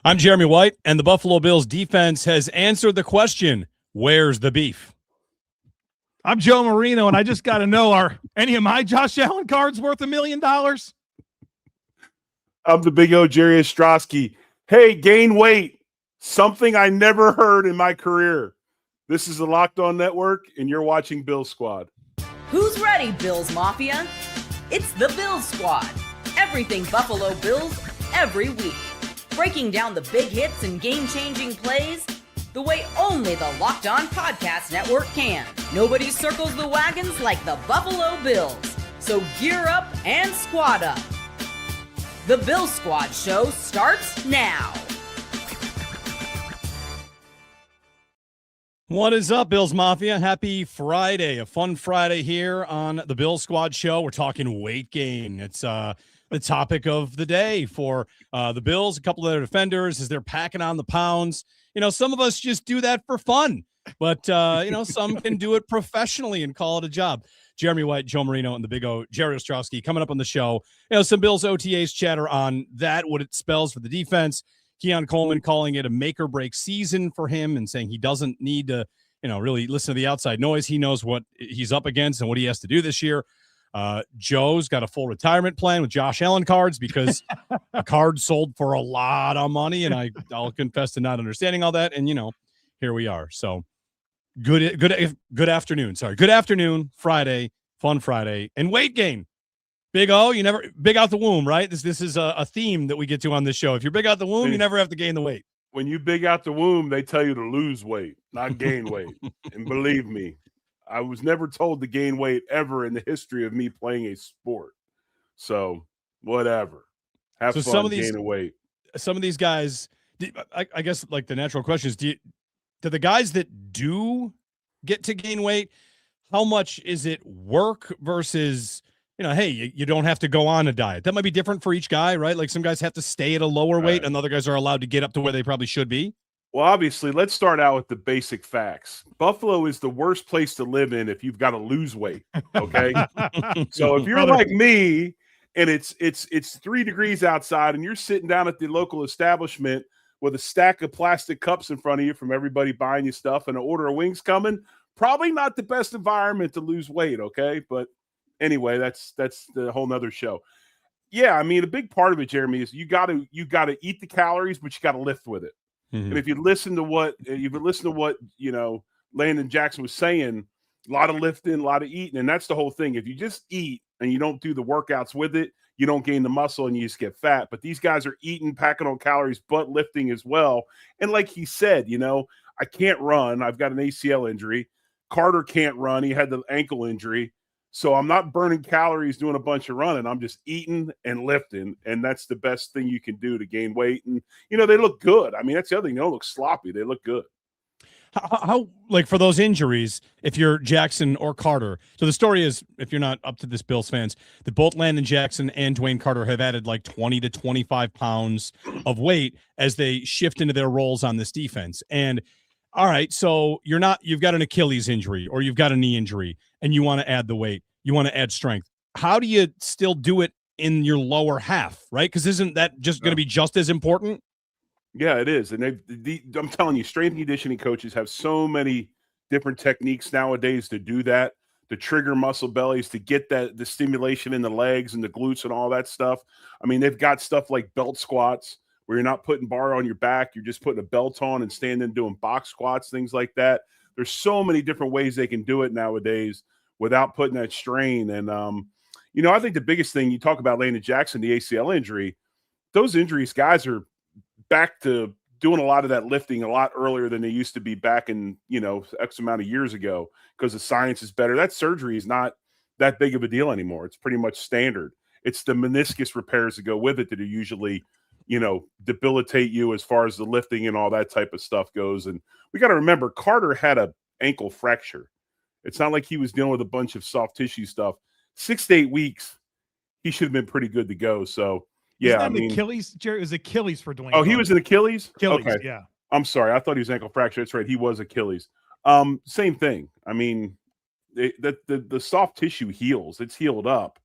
I'm Jeremy White, and the Buffalo Bills defense has answered the question, where's the beef? I'm Joe Marino, and I just got to know, are any of my Josh Allen cards worth $1 million? I'm the big O, Jerry Ostroski. Hey, gain weight. Something I never heard in my career. This is the Locked On Network, and you're watching Bills Squad. Who's ready, Bills Mafia? It's the Bills Squad. Everything Buffalo Bills, every week. Breaking down the big hits and game-changing plays the way only the Locked On Podcast Network can. Nobody circles the wagons like the Buffalo Bills. So gear up and squad up. The Bills Squad show starts now. What is up, Bills Mafia? Happy Friday. A fun Friday here on the Bills Squad show. We're talking weight gain. It's the topic of the day for the Bills, a couple of their defenders as they're packing on the pounds. You know, some of us just do that for fun, but, some can do it professionally and call it a job. Jeremy White, Joe Marino, and the big O, Jerry Ostroski, coming up on the show. Some Bills OTAs chatter on that, what it spells for the defense. Keon Coleman calling it a make-or-break season for him and saying he doesn't need to, really listen to the outside noise. He knows what he's up against and what he has to do this year. Joe's got a full retirement plan with Josh Allen cards because a card sold for a lot of money, and I'll confess to not understanding all that. And, here we are. So good afternoon. Sorry. Good afternoon, Friday, fun Friday, and weight gain. Big O, you never big out the womb, right? This is a theme that we get to on this show. If you're big out the womb, you never have to gain the weight. When you big out the womb, they tell you to lose weight, not gain weight. And believe me, I was never told to gain weight ever in the history of me playing a sport. So whatever. Have fun gaining weight. Some of these guys, I guess, like the natural question is, do the guys that do get to gain weight, how much is it work versus – hey, you don't have to go on a diet. That might be different for each guy, right? Like some guys have to stay at a lower weight and other guys are allowed to get up to where they probably should be. Well, obviously, let's start out with the basic facts. Buffalo is the worst place to live in if you've got to lose weight, okay? So if you're like me and it's 3 degrees outside and you're sitting down at the local establishment with a stack of plastic cups in front of you from everybody buying you stuff and an order of wings coming, probably not the best environment to lose weight, okay? But anyway, that's the whole nother show. Yeah, I mean, a big part of it, Jeremy, is you got to eat the calories, but you got to lift with it. Mm-hmm. And if you listen to what Landon Jackson was saying, a lot of lifting, a lot of eating, and that's the whole thing. If you just eat and you don't do the workouts with it, you don't gain the muscle and you just get fat. But these guys are eating, packing on calories, but lifting as well. And like he said, I can't run. I've got an ACL injury. Carter can't run. He had the ankle injury. So I'm not burning calories doing a bunch of running. I'm just eating and lifting, and that's the best thing you can do to gain weight. And, they look good. I mean, that's the other thing. They don't look sloppy. They look good. How like for those injuries, if you're Jackson or Carter, so the story is, if you're not up to this, Bills fans, that both Landon Jackson and Dwayne Carter have added like 20 to 25 pounds of weight as they shift into their roles on this defense. And all right, so you've got an Achilles injury or you've got a knee injury and you want to add the weight, you want to add strength. How do you still do it in your lower half, right? Because isn't that just going to be just as important? Yeah, it is. And I'm telling you, strength and conditioning coaches have so many different techniques nowadays to do that, to trigger muscle bellies, to get the stimulation in the legs and the glutes and all that stuff. I mean, they've got stuff like belt squats, where you're not putting bar on your back, you're just putting a belt on and standing doing box squats, things like that. There's so many different ways they can do it nowadays without putting that strain. And, I think the biggest thing, you talk about Landon Jackson, the ACL injury, those injuries, guys are back to doing a lot of that lifting a lot earlier than they used to be back in, X amount of years ago because the science is better. That surgery is not that big of a deal anymore. It's pretty much standard. It's the meniscus repairs that go with it that are usually debilitate you as far as the lifting and all that type of stuff goes. And we got to remember, Carter had an ankle fracture. It's not like he was dealing with a bunch of soft tissue stuff. 6 to 8 weeks, he should have been pretty good to go. So, yeah. Achilles, Jerry, it was Achilles for Dwayne. Oh, he was an Achilles? Achilles, okay. Yeah. I'm sorry. I thought he was ankle fracture. That's right. He was Achilles. Same thing. I mean, the soft tissue heals. It's healed up.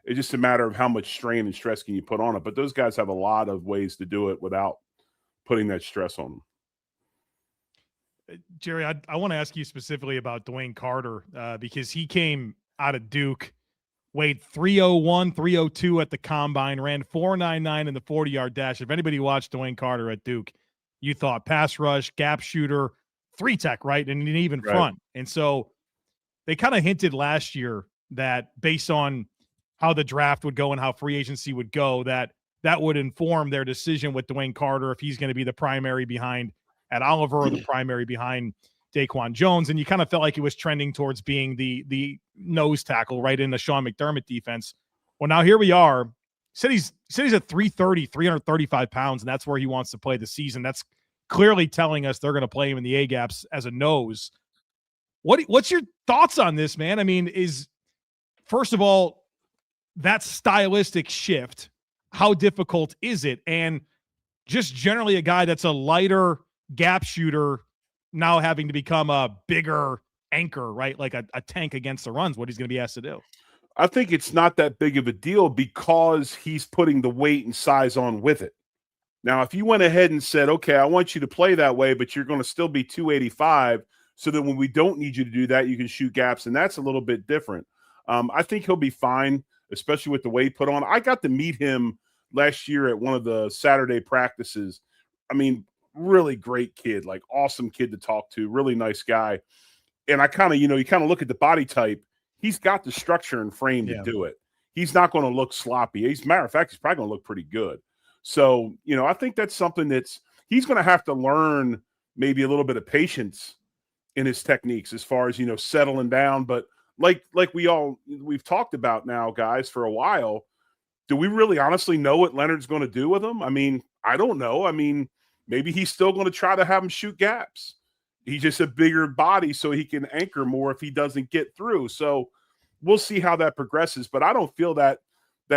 It's just a matter of how much strain and stress can you put on it. But those guys have a lot of ways to do it without putting that stress on them. Jerry, I want to ask you specifically about Dwayne Carter because he came out of Duke, weighed 301, 302 at the combine, ran 4.99 in the 40-yard dash. If anybody watched Dwayne Carter at Duke, you thought pass rush, gap shooter, 3-tech, right? And an even front. And so they kind of hinted last year that based on how the draft would go and how free agency would go, that would inform their decision with Dwayne Carter if he's going to be the primary behind at Oliver or the primary behind Daquan Jones. And you kind of felt like it was trending towards being the nose tackle right in the Sean McDermott defense. Well, now here we are. Said he's at 330, 335 pounds, and that's where he wants to play the season. That's clearly telling us they're going to play him in the A-gaps as a nose. What's your thoughts on this, man? I mean, first of all, that stylistic shift, how difficult is it? And just generally a guy that's a lighter gap shooter now having to become a bigger anchor, right? Like a tank against the runs, what he's going to be asked to do. I think it's not that big of a deal because he's putting the weight and size on with it. Now, if you went ahead and said, okay, I want you to play that way, but you're going to still be 285, so that when we don't need you to do that, you can shoot gaps, and that's a little bit different. I think he'll be fine, especially with the weight put on. I got to meet him last year at one of the Saturday practices. I mean, really great kid, like awesome kid to talk to, really nice guy. And I kind of, you kind of look at the body type. He's got the structure and frame to do it. He's not going to look sloppy. As a matter of fact, he's probably going to look pretty good. So, I think that's something he's going to have to learn maybe a little bit of patience in his techniques as far as, settling down. But like we've talked about now, guys, for a while, do we really honestly know what Leonhard's going to do with him? I mean, I don't know. I mean, maybe he's still going to try to have him shoot gaps. He's just a bigger body so he can anchor more if he doesn't get through. So we'll see how that progresses. But I don't feel that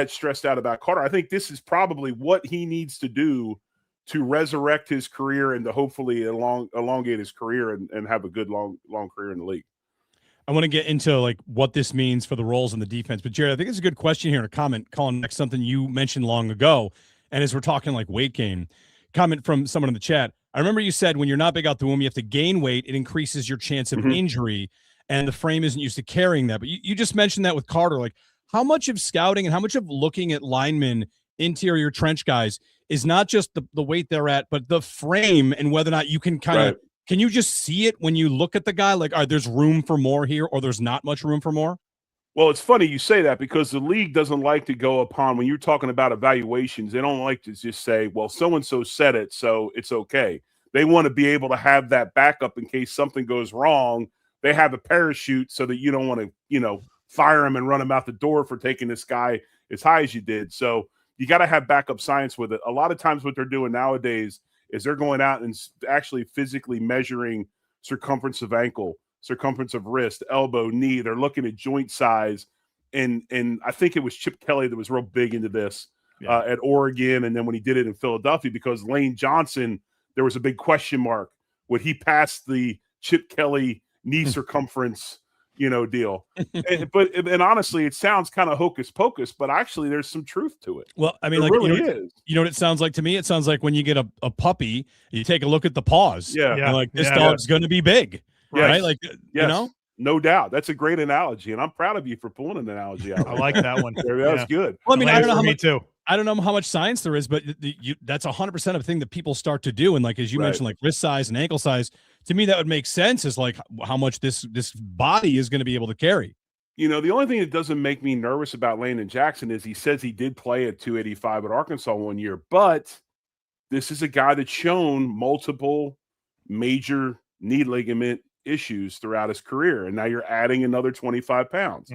stressed out about Carter. I think this is probably what he needs to do to resurrect his career and to hopefully elongate his career and have a good long career in the league. I want to get into like what this means for the roles in the defense. But Jared, I think it's a good question here in a comment, calling next something you mentioned long ago. And as we're talking like weight gain, comment from someone in the chat. I remember you said when you're not big out the womb, you have to gain weight. It increases your chance of injury, and the frame isn't used to carrying that. But you just mentioned that with Carter. Like, how much of scouting and how much of looking at linemen, interior trench guys, is not just the weight they're at, but the frame and whether or not you can kind of can you just see it when you look at the guy? Like, there's room for more here, or there's not much room for more? Well, it's funny you say that because the league doesn't like to go upon when you're talking about evaluations. They don't like to just say, well, so-and-so said it, so it's okay. They want to be able to have that backup in case something goes wrong. They have a parachute so that you don't want to, fire him and run him out the door for taking this guy as high as you did. So you got to have backup science with it. A lot of times what they're doing nowadays is they're going out and actually physically measuring circumference of ankle, circumference of wrist, elbow, knee. They're looking at joint size. And I think it was Chip Kelly that was real big into this at Oregon. And then when he did it in Philadelphia, because Lane Johnson, there was a big question mark. Would he pass the Chip Kelly knee circumference, deal? and honestly, it sounds kind of hocus pocus, but actually there's some truth to it. Well, I mean, there like, really is. You know what it sounds like to me? It sounds like when you get a puppy, you take a look at the paws. Yeah. And like, this dog's going to be big. Right? Like, no doubt. That's a great analogy, and I'm proud of you for pulling an analogy out. I like that one. That was good. Well, I mean, I don't know how much, too. I don't know how much science there is, but that's 100% of a thing that people start to do. And like, as you mentioned, like wrist size and ankle size, to me, that would make sense is like how much this body is going to be able to carry. The only thing that doesn't make me nervous about Landon Jackson is he says he did play at 285 at Arkansas one year, but this is a guy that's shown multiple major knee ligament issues throughout his career. And now you're adding another 25 pounds.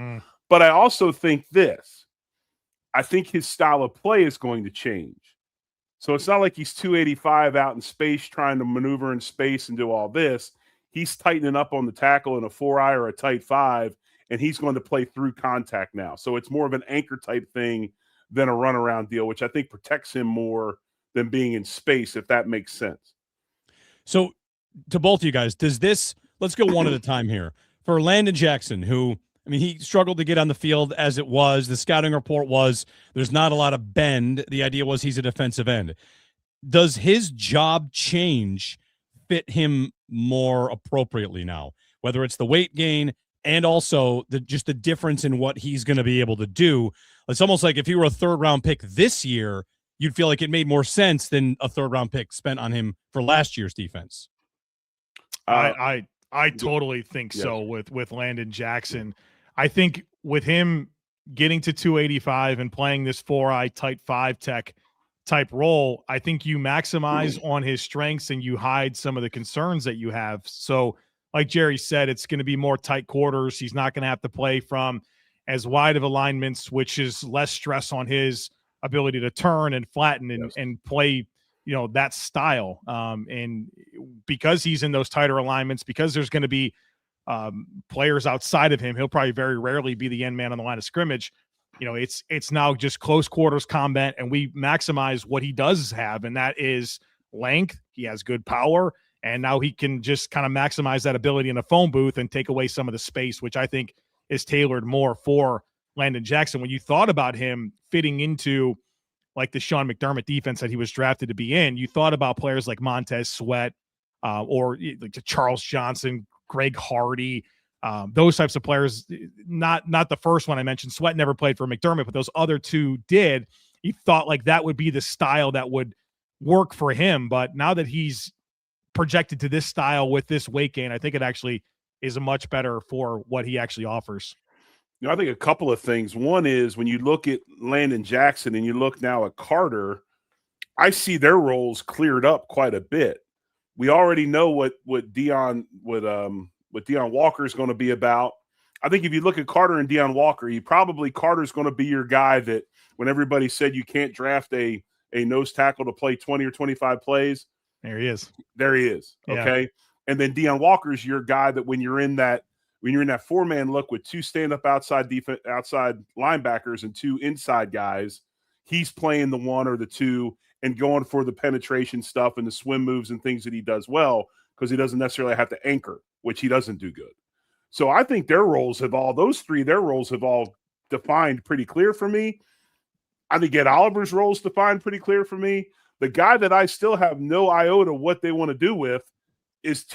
But I also think I think his style of play is going to change. So it's not like he's 285 out in space trying to maneuver in space and do all this. He's tightening up on the tackle in a 4-eye or a tight 5, and he's going to play through contact now. So it's more of an anchor type thing than a runaround deal, which I think protects him more than being in space, if that makes sense. So to both of you guys, let's go one at a time here. For Landon Jackson, who, I mean, he struggled to get on the field as it was. The scouting report was there's not a lot of bend. The idea was he's a defensive end. does his job change fit him more appropriately now, whether it's the weight gain and also just the difference in what he's going to be able to do? It's almost like if he were a third-round pick this year, you'd feel like it made more sense than a third-round pick spent on him for last year's defense. I totally think so with Landon Jackson. I think with him getting to 285 and playing this 4-eye tight 5 tech type role, I think you maximize on his strengths and you hide some of the concerns that you have. So like Jerry said, it's going to be more tight quarters. He's not going to have to play from as wide of alignments, which is less stress on his ability to turn and flatten and play, that style. And because he's in those tighter alignments, because there's going to be players outside of him, he'll probably very rarely be the end man on the line of scrimmage. It's now just close quarters combat, and we maximize what he does have, and that is length. He has good power, and now he can just kind of maximize that ability in a phone booth and take away some of the space, which I think is tailored more for Landon Jackson. When you thought about him fitting into like the Sean McDermott defense that he was drafted to be in, you thought about players like Montez Sweat or like Charles Johnson, Greg Hardy, those types of players. Not the first one I mentioned. Sweat never played for McDermott, but those other two did. You thought like that would be the style that would work for him. But now that he's projected to this style with this weight gain, I think it actually is a much better for what he actually offers. I think a couple of things. One is when you look at Landon Jackson and you look now at Carter, I see their roles cleared up quite a bit. We already know what Deone Walker is going to be about. I think if you look at Carter and Deone Walker, Carter's going to be your guy that when everybody said you can't draft a nose tackle to play 20 or 25 plays, there he is. Okay. Yeah. And then Deone Walker is your guy that when you're in that 4-man look with 2 stand-up outside linebackers and 2 inside guys, he's playing the 1 or the 2 and going for the penetration stuff and the swim moves and things that he does well, because he doesn't necessarily have to anchor, which he doesn't do good. So I think their roles have all defined pretty clear for me. I think Ed Oliver's roles defined pretty clear for me. The guy that I still have no iota what they want to do with is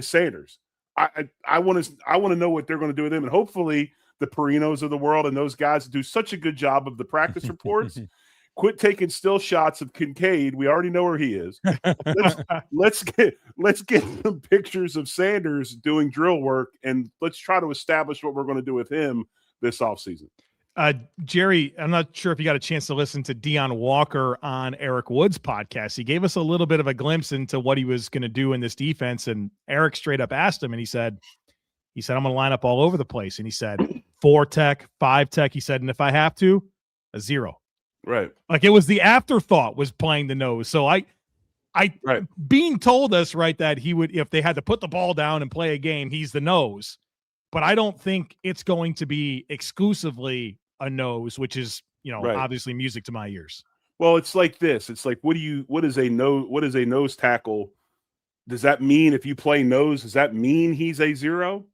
Sanders. I want to know what they're going to do with him, and hopefully the Marinos of the world and those guys do such a good job of the practice reports. Quit taking still shots of Kincaid. We already know where he is. Let's get some pictures of Sanders doing drill work, and let's try to establish what we're going to do with him this offseason. Jerry, I'm not sure if you got a chance to listen to Deone Walker on Eric Wood's podcast. He gave us a little bit of a glimpse into what he was going to do in this defense. And Eric straight up asked him, and he said, I'm going to line up all over the place. And he said, 4 tech, 5 tech. He said, and if I have to, a 0. Right. Like it was the afterthought was playing the nose. So being told us that he would, if they had to put the ball down and play a game, he's the nose. But I don't think it's going to be exclusively a nose, which is, obviously music to my ears. Well, it's like this. It's like, what is a nose tackle? Does that mean if you play nose, does that mean he's a 0?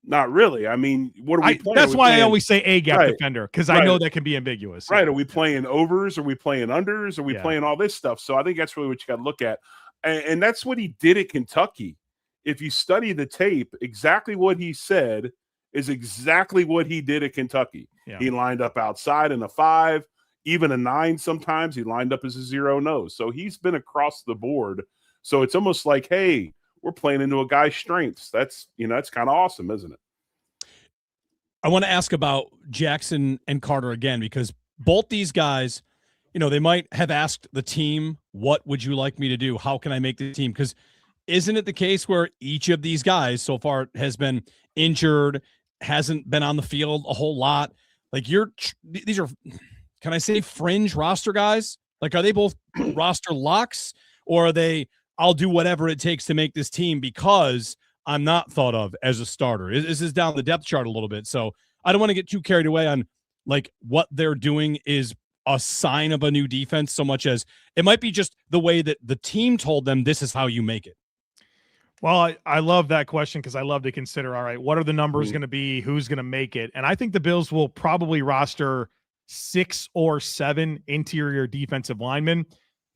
Not really. I mean, what are we playing? That's why I always say A-gap defender, because I know that can be ambiguous. Right. Are we playing overs? Are we playing unders? Are we playing all this stuff? So I think that's really what you got to look at. And that's what he did at Kentucky. If you study the tape, exactly what he said is exactly what he did at Kentucky. Yeah. He lined up outside in a 5, even a 9 sometimes. He lined up as a 0 nose. So he's been across the board. So it's almost like, hey, we're playing into a guy's strengths. That's kind of awesome, isn't it? I want to ask about Jackson and Carter again, because both these guys, they might have asked the team, what would you like me to do? How can I make the team? Because isn't it the case where each of these guys so far has been injured, hasn't been on the field a whole lot? Like these are, can I say fringe roster guys? Like, are they both roster locks, or are they, I'll do whatever it takes to make this team because I'm not thought of as a starter? This is down the depth chart a little bit. So I don't want to get too carried away on like what they're doing is a sign of a new defense so much as it might be just the way that the team told them this is how you make it. Well, I love that question because I love to consider, all right, what are the numbers going to be? Who's going to make it? And I think the Bills will probably roster 6 or 7 interior defensive linemen.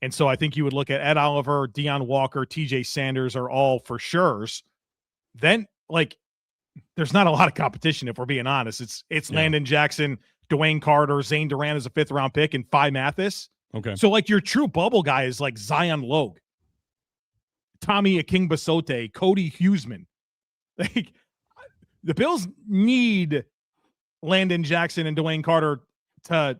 And so I think you would look at Ed Oliver, Deone Walker, TJ Sanders are all for sures. Then, like, there's not a lot of competition, if we're being honest. It's Landon Jackson, Dwayne Carter, Zane Durant as a 5th-round pick, and Phi Mathis. Okay. So, like, your true bubble guy is like Zion Logue, Tommy Akingbasote, Cody Huseman. Like, the Bills need Landon Jackson and Dwayne Carter to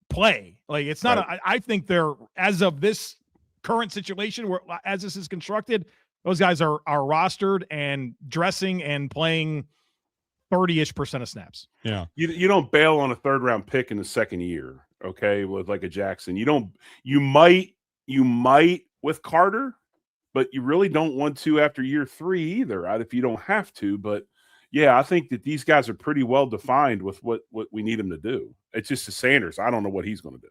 play. Like, it's not right. I think they're, as of this current situation, where as this is constructed, those guys are rostered and dressing and playing 30-ish% of snaps. Yeah. You don't bail on a 3rd-round pick in the 2nd year, okay, with like a Jackson. You might with Carter, but you really don't want to after year 3 either, right? If you don't have to. But yeah, I think that these guys are pretty well defined with what we need them to do. It's just the Sanders. I don't know what he's going to do.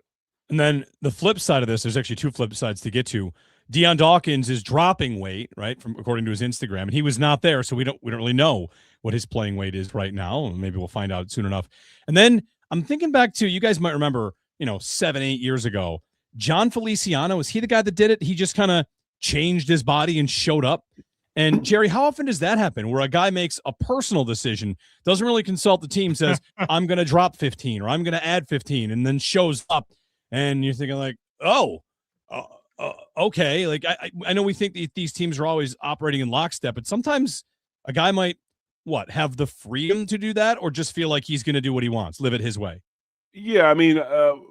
And then the flip side of this, there's actually 2 flip sides to get to. Deion Dawkins is dropping weight, right, from according to his Instagram, and he was not there, so we don't really know what his playing weight is right now. Maybe we'll find out soon enough. And then I'm thinking back to, you guys might remember, 7-8 years ago, John Feliciano. Was he the guy that did it? He just kind of changed his body and showed up. And Jerry, how often does that happen, where a guy makes a personal decision, doesn't really consult the team, says I'm going to drop 15 or I'm going to add 15, and then shows up, and you're thinking like, okay. Like, I know we think these teams are always operating in lockstep, but sometimes a guy might have the freedom to do that, or just feel like he's going to do what he wants, live it his way. Yeah, I mean,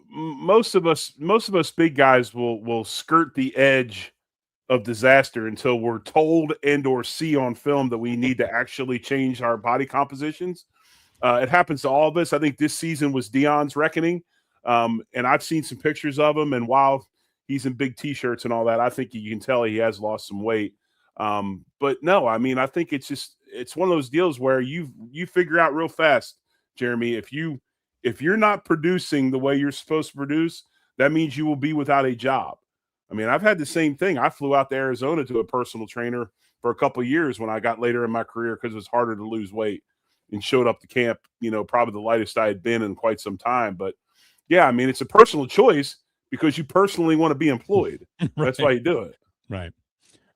most of us big guys will skirt the edge of disaster until we're told and or see on film that we need to actually change our body compositions. It happens to all of us. I think this season was Deion's reckoning, and I've seen some pictures of him, and while he's in big T-shirts and all that, I think you can tell he has lost some weight. But no, I mean, I think it's one of those deals where you figure out real fast, Jeremy, if you're not producing the way you're supposed to produce, that means you will be without a job. I mean, I've had the same thing. I flew out to Arizona to a personal trainer for a couple of years when I got later in my career, because it was harder to lose weight, and showed up to camp, probably the lightest I had been in quite some time. But yeah, I mean, it's a personal choice because you personally want to be employed. Right. That's why you do it. Right.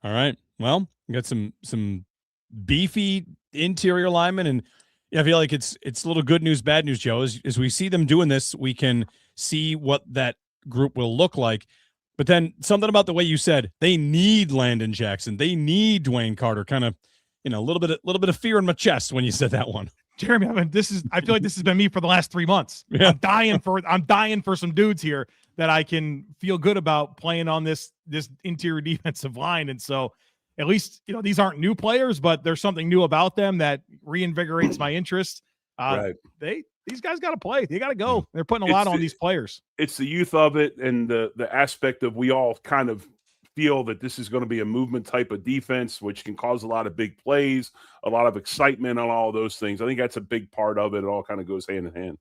All right. Well, we got some beefy interior linemen, and I feel like it's a little good news, bad news, Joe. As we see them doing this, we can see what that group will look like. But then something about the way you said, they need Landon Jackson, they need Dwayne Carter, kind of, a little bit of fear in my chest when you said that one. Jeremy, I feel like this has been me for the last 3 months. Yeah. I'm dying for some dudes here that I can feel good about playing on this interior defensive line. And so at least, these aren't new players, but there's something new about them that reinvigorates my interest. Right. These guys got to play. They got to go. They're putting a lot on these players. It's the youth of it, and the aspect of, we all kind of feel that this is going to be a movement type of defense, which can cause a lot of big plays, a lot of excitement, and all those things. I think that's a big part of it. It all kind of goes hand in hand.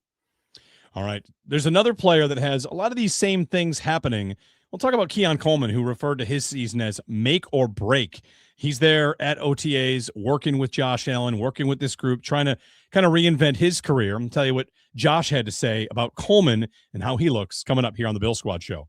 All right. There's another player that has a lot of these same things happening. We'll talk about Keon Coleman, who referred to his season as make or break. He's there at OTAs, working with Josh Allen, working with this group, trying to kind of reinvent his career. I'm going to tell you what Josh had to say about Coleman and how he looks coming up here on the Bill Squad Show.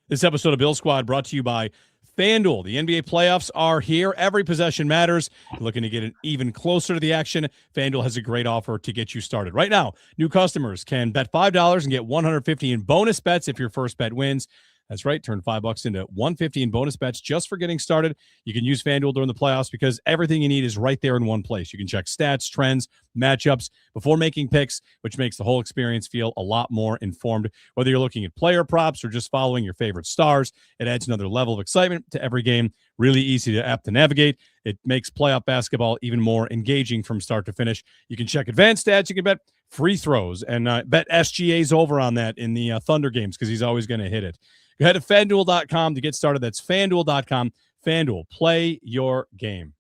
This episode of Bill Squad brought to you by FanDuel. The NBA playoffs are here. Every possession matters. Looking to get even closer to the action? FanDuel has a great offer to get you started. Right now, new customers can bet $5 and get $150 in bonus bets if your first bet wins. That's right. Turn $5 into $150 in bonus bets just for getting started. You can use FanDuel during the playoffs because everything you need is right there in one place. You can check stats, trends, matchups before making picks, which makes the whole experience feel a lot more informed. Whether you're looking at player props or just following your favorite stars, it adds another level of excitement to every game. Really easy to app to navigate. It makes playoff basketball even more engaging from start to finish. You can check advanced stats. You can bet free throws and bet SGA's over on that in the Thunder games because he's always going to hit it. Go ahead to FanDuel.com to get started. That's FanDuel.com. FanDuel, play your game.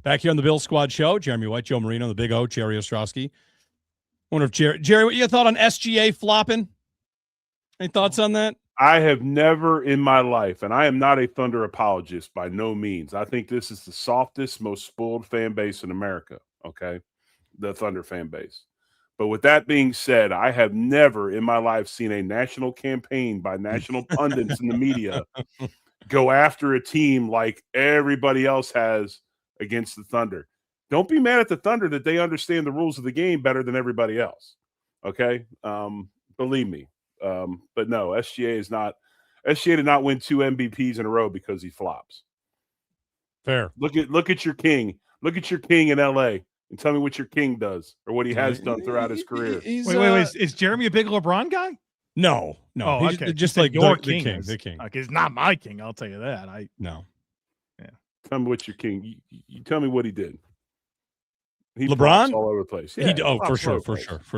Back here on the Bill Squad Show, Jeremy White, Joe Marino, the Big O, Jerry Ostroski. Wonder if Jerry, what you thought on SGA flopping? Any thoughts on that? I have never in my life, and I am not a Thunder apologist by no means. I think this is the softest, most spoiled fan base in America. Okay. the Thunder fan base. But with that being said, I have never in my life seen a national campaign by national pundits in the media go after a team like everybody else has against the Thunder. Don't be mad at the Thunder that they understand the rules of the game better than everybody else. Okay? Believe me. But no, SGA did not win 2 MVPs in a row because he flops. Fair. Look at your king. Look at your king in LA and tell me what your king does or what he has done throughout his career. Wait. Is Jeremy a big LeBron guy? No. Oh, He's okay. just like your the king. The king. Okay, he's not my king. I'll tell you that. No. Yeah. Tell me what your king. You tell me what he did. He LeBron all over the place. Yeah, for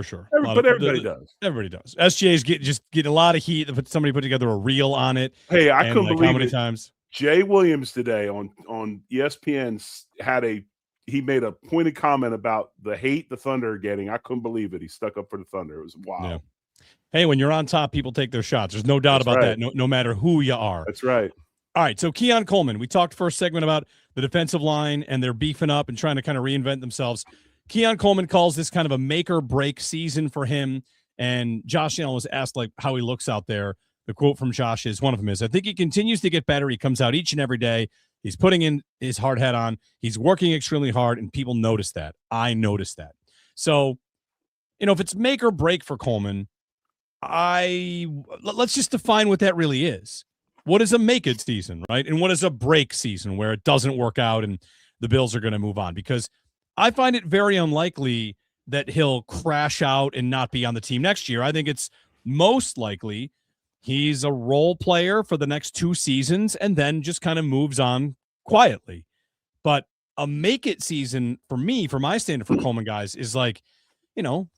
sure. But everybody does. Everybody does. SGA's getting a lot of heat. Somebody put together a reel on it. Hey, I couldn't believe how many it. times. Jay Williams today on ESPN he made a pointed comment about the hate the Thunder are getting. I couldn't believe it. He stuck up for the Thunder. It was wild. Yeah. Hey, when you're on top, people take their shots. There's no doubt about that. No matter who you are. That's right. All right. So Keon Coleman, we talked first segment about the defensive line and they're beefing up and trying to kind of reinvent themselves. Keon Coleman calls this kind of a make or break season for him. And Josh Allen was asked like how he looks out there. The quote from Josh is one of them is, I think he continues to get better. He comes out each and every day. He's putting in his hard hat on. He's working extremely hard, and people notice that. I notice that. So, if it's make or break for Coleman, let's just define what that really is. What is a make it season, right? And what is a break season where it doesn't work out and the Bills are going to move on? Because I find it very unlikely that he'll crash out and not be on the team next year. I think it's most likely he's a role player for the next 2 seasons and then just kind of moves on quietly. But a make it season for me, for my standard for Coleman guys, is like,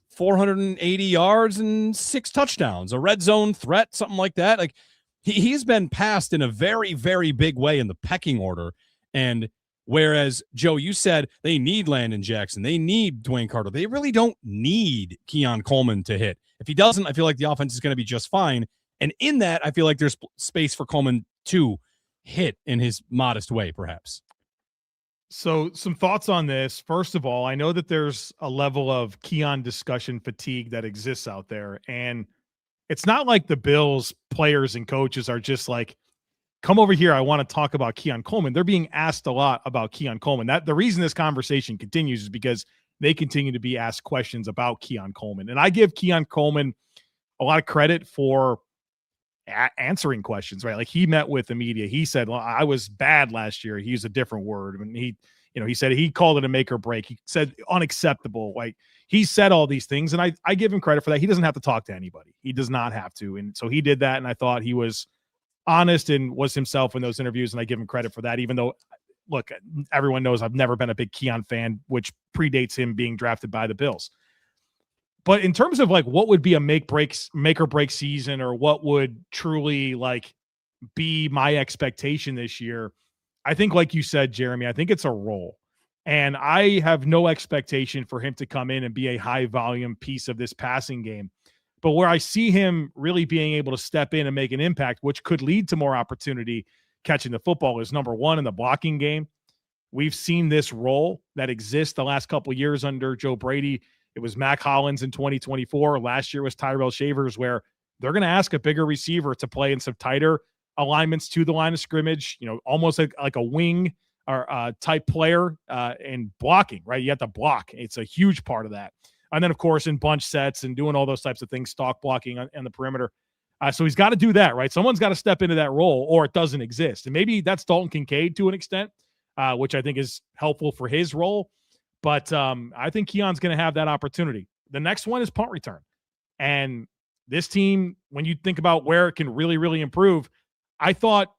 480 yards and 6 touchdowns, a red zone threat, something like that. Like he's been passed in a very, very big way in the pecking order. And whereas, Joe, you said they need Landon Jackson, they need Dwayne Carter. They really don't need Keon Coleman to hit. If he doesn't, I feel like the offense is going to be just fine. And in that, I feel like there's space for Coleman to hit in his modest way, perhaps. So some thoughts on this. First of all, I know that there's a level of Keon discussion fatigue that exists out there. And it's not like the Bills players and coaches are just like, come over here, I want to talk about Keon Coleman. They're being asked a lot about Keon Coleman. The reason this conversation continues is because they continue to be asked questions about Keon Coleman. And I give Keon Coleman a lot of credit for answering questions, right? Like he met with the media. He said, well, I was bad last year. He used a different word. And he said he called it a make or break. He said unacceptable. Like he said all these things. And I give him credit for that. He doesn't have to talk to anybody. He does not have to. And so he did that. And I thought he was honest and was himself in those interviews. And I give him credit for that, even though, look, everyone knows I've never been a big Keon fan, which predates him being drafted by the Bills. But in terms of like what would be a make or break season, or what would truly like be my expectation this year, I think, like you said, Jeremy, I think it's a role. And I have no expectation for him to come in and be a high volume piece of this passing game. But where I see him really being able to step in and make an impact, which could lead to more opportunity catching the football, is number one, in the blocking game. We've seen this role that exists the last couple of years under Joe Brady. It was Mac Hollins in 2024. Last year was Tyrell Shavers, where they're going to ask a bigger receiver to play in some tighter alignments to the line of scrimmage, almost like a wing or type player in blocking, right? You have to block. It's a huge part of that. And then, of course, in bunch sets and doing all those types of things, stalk blocking on the perimeter. So he's got to do that, right? Someone's got to step into that role, or it doesn't exist. And maybe that's Dalton Kincaid to an extent, which I think is helpful for his role. But I think Keon's going to have that opportunity. The next one is punt return. And this team, when you think about where it can really, really improve, I thought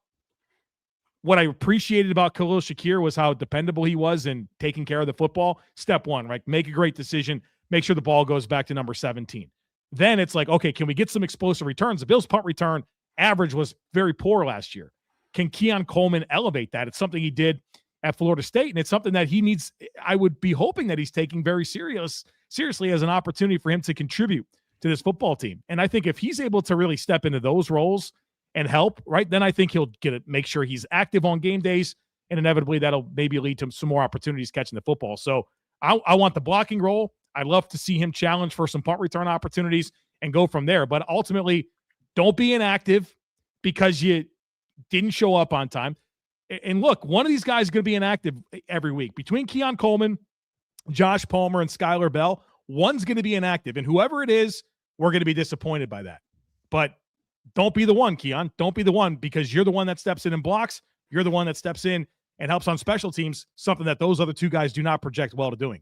what I appreciated about Khalil Shakir was how dependable he was in taking care of the football. Step one, right? Make a great decision. Make sure the ball goes back to number 17. Then it's like, okay, can we get some explosive returns? The Bills' punt return average was very poor last year. Can Keon Coleman elevate that? It's something he did at Florida State, and it's something that he needs. I would be hoping that he's taking very seriously as an opportunity for him to contribute to this football team. And I think if he's able to really step into those roles and help, right, then I think he'll make sure he's active on game days, and inevitably that'll maybe lead to some more opportunities catching the football. So I want the blocking role. I'd love to see him challenge for some punt return opportunities and go from there. But ultimately, don't be inactive because you didn't show up on time. And look, one of these guys is going to be inactive every week. Between Keon Coleman, Josh Palmer, and Skyler Bell, one's going to be inactive. And whoever it is, we're going to be disappointed by that. But don't be the one, Keon. Don't be the one, because you're the one that steps in and blocks. You're the one that steps in and helps on special teams, something that those other two guys do not project well to doing.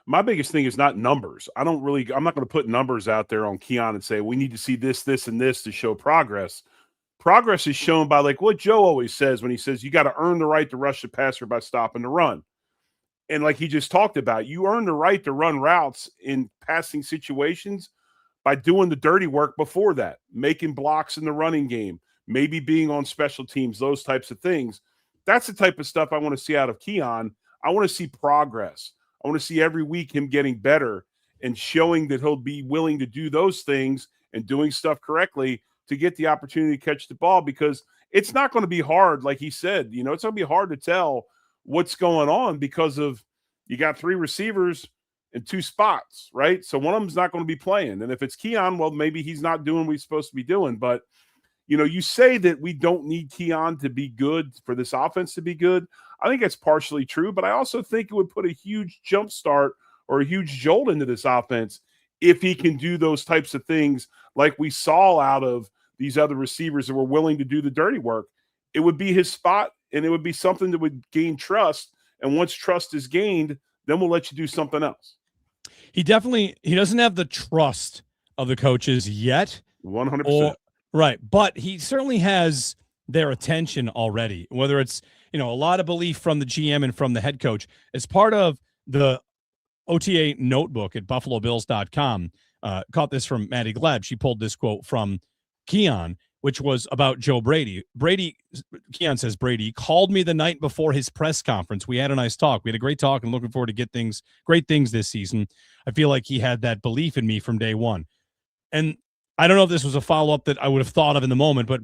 My biggest thing is not numbers. I'm not going to put numbers out there on Keon and say, we need to see this, this, and this to show progress. Progress is shown by, like what Joe always says when he says you got to earn the right to rush the passer by stopping the run. And like he just talked about, you earn the right to run routes in passing situations by doing the dirty work before that, making blocks in the running game, maybe being on special teams, those types of things. That's the type of stuff I want to see out of Keon. I want to see progress. I want to see every week him getting better and showing that he'll be willing to do those things and doing stuff correctly to get the opportunity to catch the ball, because it's not going to be hard. Like he said, it's going to be hard to tell what's going on because of you got 3 receivers in 2 spots, right? So one of them's not going to be playing. And if it's Keon, well, maybe he's not doing what he's supposed to be doing. But, you say that we don't need Keon to be good for this offense to be good. I think that's partially true, but I also think it would put a huge jump start or a huge jolt into this offense if he can do those types of things like we saw out of these other receivers that were willing to do the dirty work. It would be his spot, and it would be something that would gain trust. And once trust is gained, then we'll let you do something else. He doesn't have the trust of the coaches yet. 100%. Right. But he certainly has their attention already, whether it's, a lot of belief from the GM and from the head coach. As part of the OTA notebook at buffalobills.com, caught this from Maddie Gleb. She pulled this quote from Keon, which was about Joe Brady. Keon says, Brady called me the night before his press conference. We had a nice talk. We had a great talk and looking forward to great things this season. I feel like he had that belief in me from day one. And I don't know if this was a follow-up that I would have thought of in the moment, but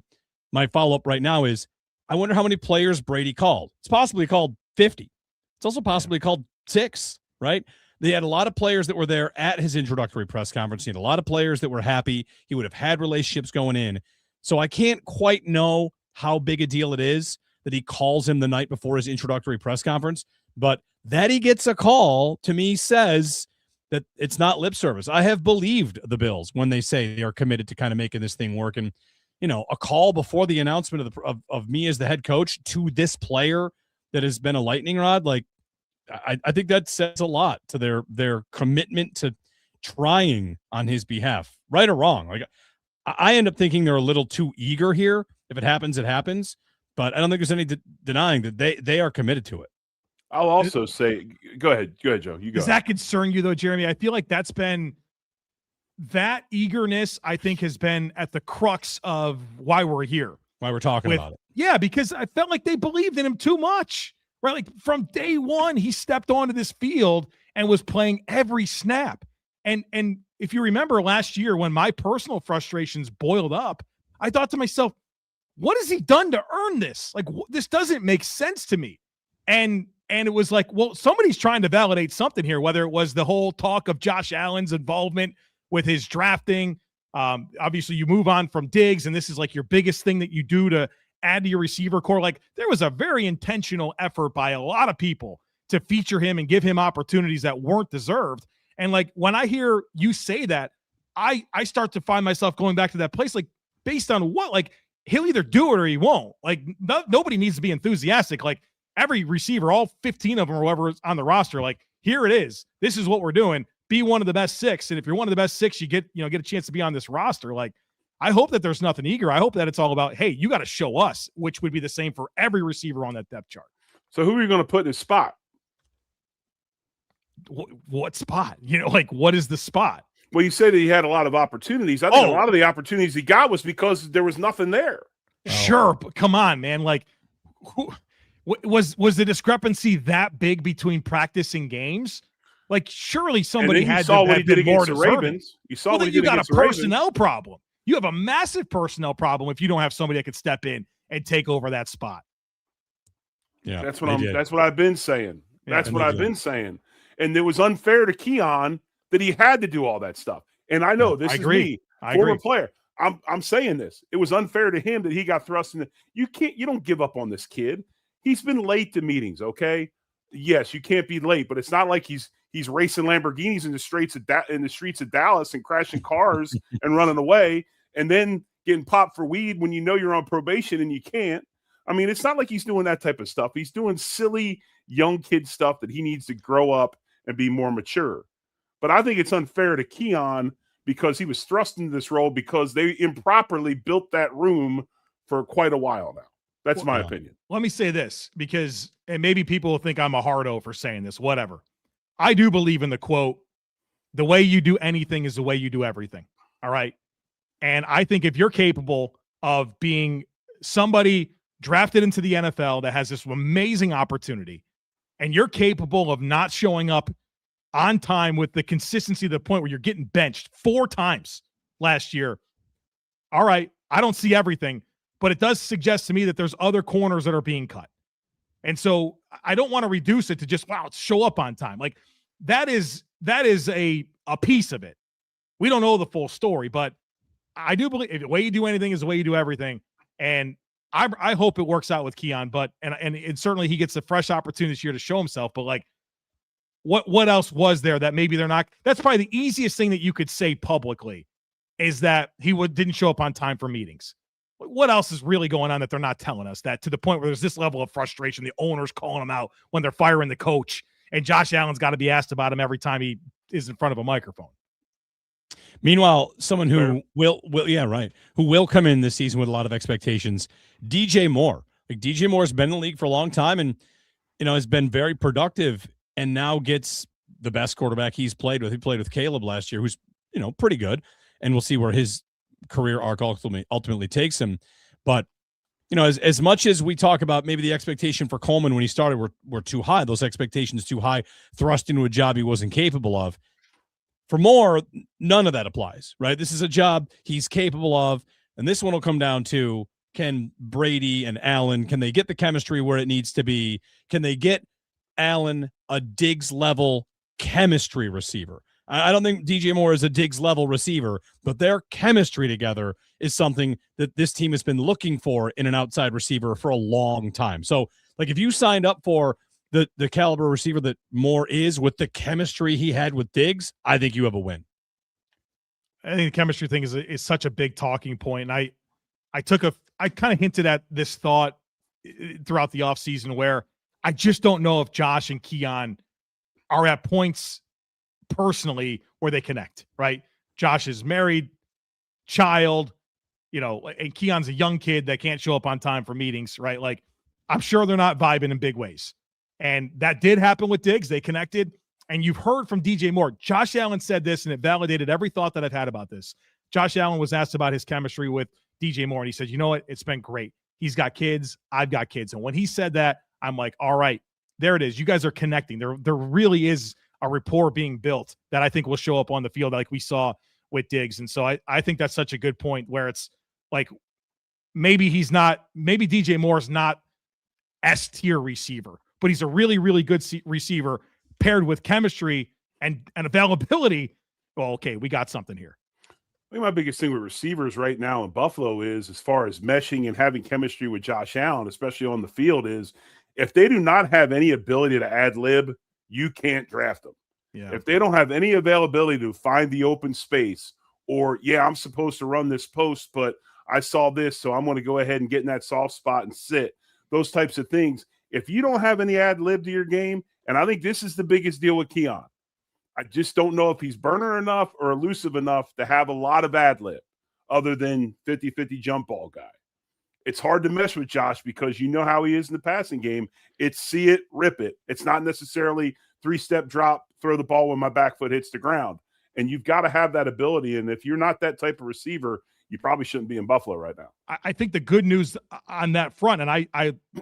my follow-up right now is, I wonder how many players Brady called. It's possibly called 50. It's also possibly called 6, right? They had a lot of players that were there at his introductory press conference. He had a lot of players that were happy. He would have had relationships going in. So I can't quite know how big a deal it is that he calls him the night before his introductory press conference, but that he gets a call, to me, says that it's not lip service. I have believed the Bills when they say they are committed to kind of making this thing work. And, a call before the announcement of me as the head coach to this player that has been a lightning rod, like, I think that says a lot to their commitment to trying on his behalf, right or wrong. Like, I end up thinking they're a little too eager here. If it happens, it happens. But I don't think there's any denying that they are committed to it. I'll also say, go ahead, Joe. You go. Does that concern you, though, Jeremy? I feel like that eagerness, I think, has been at the crux of why we're here. Why we're talking about it. Yeah, because I felt like they believed in him too much, right? Like from day one, he stepped onto this field and was playing every snap. And if you remember last year when my personal frustrations boiled up, I thought to myself, what has he done to earn this? Like, this doesn't make sense to me. And it was like, well, somebody's trying to validate something here, whether it was the whole talk of Josh Allen's involvement with his drafting. Obviously, you move on from Diggs, and this is like your biggest thing that you do to add to your receiver core. Like, there was a very intentional effort by a lot of people to feature him and give him opportunities that weren't deserved. And like, when I hear you say that, I start to find myself going back to that place, like, based on what? Like, he'll either do it or he won't. Like, nobody needs to be enthusiastic. Like, every receiver, all 15 of them or whoever is on the roster, like, here it is. This is what we're doing. Be one of the best 6. And if you're one of the best 6, you get a chance to be on this roster. Like, I hope that there's nothing eager. I hope that it's all about, hey, you got to show us, which would be the same for every receiver on that depth chart. So who are you going to put in his spot? What spot? Like, what is the spot? Well, you said that he had a lot of opportunities. I think a lot of the opportunities he got was because there was nothing there. Sure, but come on, man. Like, was the discrepancy that big between practice and games? Like, surely somebody had to have been more against the Ravens. You saw what he did against the Ravens. You got a personnel problem. You have a massive personnel problem if you don't have somebody that could step in and take over that spot. Yeah, that's what I've been saying. That's what I've been saying. And it was unfair to Keon that he had to do all that stuff. And I know this I is agree. me, I former agree. player. I'm saying this. It was unfair to him that he got thrust in. You don't give up on this kid. He's been late to meetings, okay? Yes, you can't be late, but it's not like he's racing Lamborghinis in the streets of Dallas and crashing cars and running away and then getting popped for weed when you know you're on probation and you can't. I mean, it's not like he's doing that type of stuff. He's doing silly young kid stuff that he needs to grow up and be more mature. But I think it's unfair to Keon because he was thrust into this role because they improperly built that room for quite a while now. That's my opinion. Let me say this because, and maybe people will think I'm a hardo for saying this, whatever. I do believe in the quote, the way you do anything is the way you do everything. All right. And I think if you're capable of being somebody drafted into the NFL that has this amazing opportunity and you're capable of not showing up on time with the consistency to the point where you're getting benched 4 times last year. All right. I don't see everything, but it does suggest to me that there's other corners that are being cut. And so I don't want to reduce it to just, wow, show up on time. Like that is a piece of it. We don't know the full story, but I do believe the way you do anything is the way you do everything. And I hope it works out with Keon, but, and certainly he gets a fresh opportunity this year to show himself, but like, what else was there that maybe they're not? That's probably the easiest thing that you could say publicly is that he didn't show up on time for meetings. What else is really going on that they're not telling us, that to the point where there's this level of frustration, the owner's calling him out when they're firing the coach, and Josh Allen's got to be asked about him every time he is in front of a microphone. Meanwhile, someone who who will come in this season with a lot of expectations, DJ Moore. Like DJ Moore's been in the league for a long time and has been very productive and now gets the best quarterback he's played with. He played with Caleb last year, who's pretty good, and we'll see where his career arc ultimately takes him. But as much as we talk about maybe the expectation for Coleman when he started were too high, those expectations too high, thrust into a job he wasn't capable of. For Moore, none of that applies, right? This is a job he's capable of, and this one will come down to, can Brady and Allen, can they get the chemistry where it needs to be? Can they get Allen a Diggs-level chemistry receiver? I don't think DJ Moore is a Diggs-level receiver, but their chemistry together is something that this team has been looking for in an outside receiver for a long time. So, like, if you signed up for the caliber receiver that Moore is with the chemistry he had with Diggs, I think you have a win. I think the chemistry thing is such a big talking point. And I kind of hinted at this thought throughout the offseason where I just don't know if Josh and Keon are at points personally where they connect, right? Josh is married, child, and Keon's a young kid that can't show up on time for meetings, right? Like, I'm sure they're not vibing in big ways. And that did happen with Diggs. They connected. And you've heard from DJ Moore. Josh Allen said this, and it validated every thought that I've had about this. Josh Allen was asked about his chemistry with DJ Moore, and he said, you know what? It's been great. He's got kids. I've got kids. And when he said that, I'm like, all right, there it is. You guys are connecting. There really is a rapport being built that I think will show up on the field like we saw with Diggs. And so I think that's such a good point where it's like maybe DJ Moore's not S-tier receiver, but he's a really, really good receiver paired with chemistry and availability. Well, okay, we got something here. I think my biggest thing with receivers right now in Buffalo is, as far as meshing and having chemistry with Josh Allen, especially on the field, is if they do not have any ability to ad lib, you can't draft them. Yeah. If they don't have any availability to find the open space, or, I'm supposed to run this post, but I saw this, so I'm going to go ahead and get in that soft spot and sit. Those types of things. If you don't have any ad lib to your game, and I think this is the biggest deal with Keon, I just don't know if he's burner enough or elusive enough to have a lot of ad lib other than 50-50 jump ball guy. It's hard to mesh with Josh because you know how he is in the passing game. It's see it, rip it. It's not necessarily 3-step drop, throw the ball when my back foot hits the ground. And you've got to have that ability. And if you're not that type of receiver, you probably shouldn't be in Buffalo right now. I think the good news on that front, and I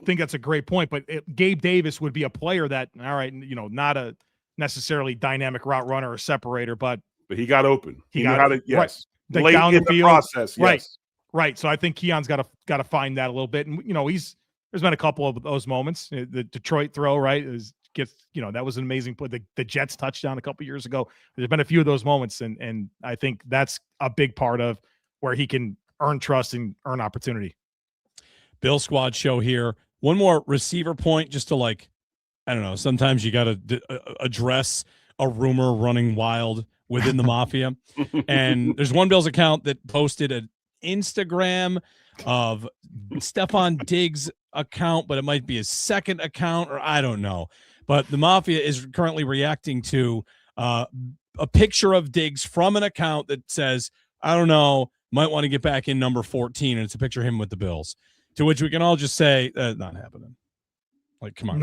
think that's a great point, but Gabe Davis would be a player that, all right, not a necessarily dynamic route runner or separator, but he got open. He got how to, yes. Right. Late down in the field. Process, yes. Right. So I think Keon's got to find that a little bit. And, there's been a couple of those moments. The Detroit throw, right, is gets, that was an amazing play. The Jets touchdown a couple years ago. There's been a few of those moments, and I think that's a big part of where he can earn trust and earn opportunity. Bill Squad show here. One more receiver point, just to I don't know. Sometimes you got to address a rumor running wild within the Mafia. And there's one Bills account that posted an Instagram of Stephon Diggs' account, but it might be his second account, or I don't know. But the Mafia is currently reacting to a picture of Diggs from an account that says, I don't know, might want to get back in number 14, and it's a picture of him with the Bills. To which we can all just say, not happening. Come on.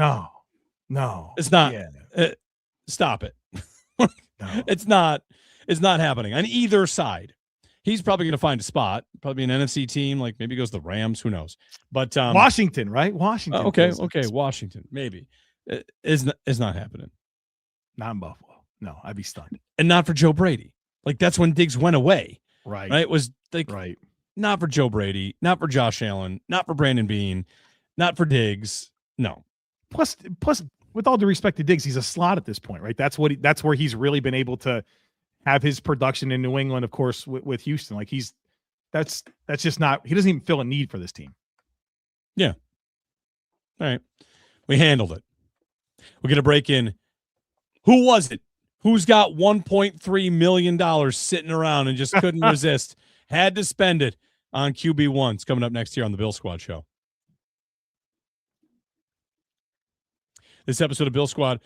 No. It's not. Yeah. Stop it. No. It's not happening on either side. He's probably going to find a spot, probably an NFC team, maybe goes to the Rams, who knows. But Washington, right? Washington. Okay, Washington, maybe. Is not happening. Not in Buffalo. No, I'd be stunned. And not for Joe Brady. That's when Diggs went away. Right. Right? It was right. Not for Joe Brady, not for Josh Allen, not for Brandon Beane, not for Diggs. No. Plus, with all due respect to Diggs, he's a slot at this point, right? That's where he's really been able to have his production in New England, of course, with Houston. That's just not, he doesn't even feel a need for this team. Yeah. All right. We handled it. We're going to break in. Who was it? Who's got $1.3 million sitting around and just couldn't resist? Had to spend it on QB1. It's coming up next year on the Bill Squad show. This episode of Bill Squad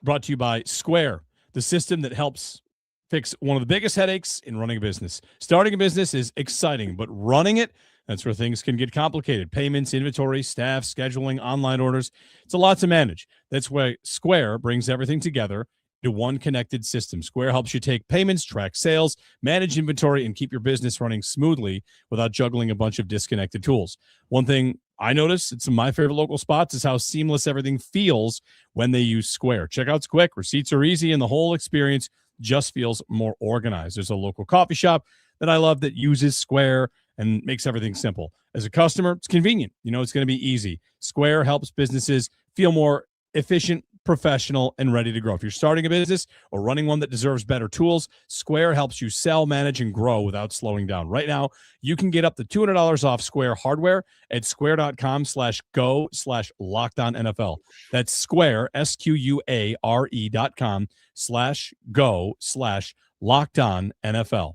brought to you by Square, the system that helps fix one of the biggest headaches in running a business. Starting a business is exciting, but running it, that's where things can get complicated. Payments, inventory, staff, scheduling, online orders. It's a lot to manage. That's why Square brings everything together to one connected system. Square helps you take payments, track sales, manage inventory, and keep your business running smoothly without juggling a bunch of disconnected tools. One thing I notice, it's my favorite local spots, is how seamless everything feels when they use Square. Checkout's quick, receipts are easy, and the whole experience just feels more organized. There's a local coffee shop that I love that uses Square and makes everything simple. As a customer, it's convenient. It's going to be easy. Square helps businesses feel more efficient, professional, and ready to grow. If you're starting a business or running one that deserves better tools, Square helps you sell, manage, and grow without slowing down. Right now, you can get up to $200 off Square hardware at square.com/go/LockedOnNFL. That's Square, SQUARE.com/go/LockedOnNFL.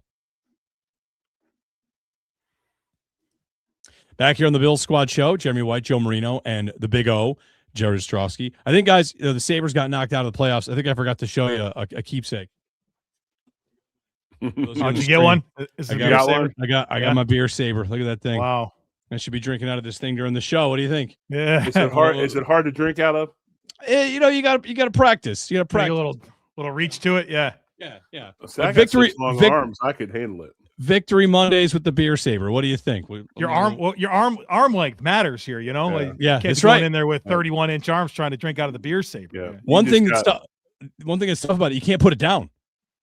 Back here on the Bill Squad show, Jeremy White, Joe Marino, and the Big O, Jerry Ostroski. I think, guys, the Sabres got knocked out of the playoffs. I think I forgot to show you a keepsake. Did you get one? I got my beer saber. Look at that thing. Wow. I should be drinking out of this thing during the show. What do you think? Yeah. Is it hard to drink out of? You got to practice. You got to practice. A little reach to it. Yeah. Yeah. So I got such long arms, I could handle it. Victory Mondays with the beer saber. What do you think? Your arm length matters here. That's right. In there with 31-inch arms trying to drink out of the beer saber. Yeah. One thing that's tough about it, you can't put it down.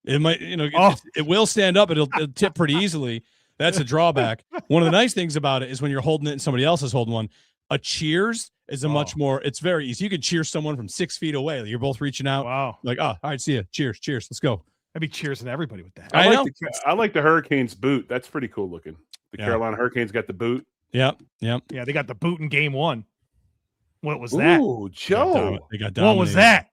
It might, it will stand up. It'll tip pretty easily. That's a drawback. One of the nice things about it is when you're holding it and somebody else is holding one. A cheers is much more. It's very easy. You can cheer someone from 6 feet away. You're both reaching out. Wow. All right, see ya. Cheers. Let's go. I'd be cheersing everybody with that. I like the Hurricanes boot. That's pretty cool looking. The Carolina Hurricanes got the boot. Yep. Yeah, they got the boot in game 1. What was that? Ooh, Joe. They got what was that?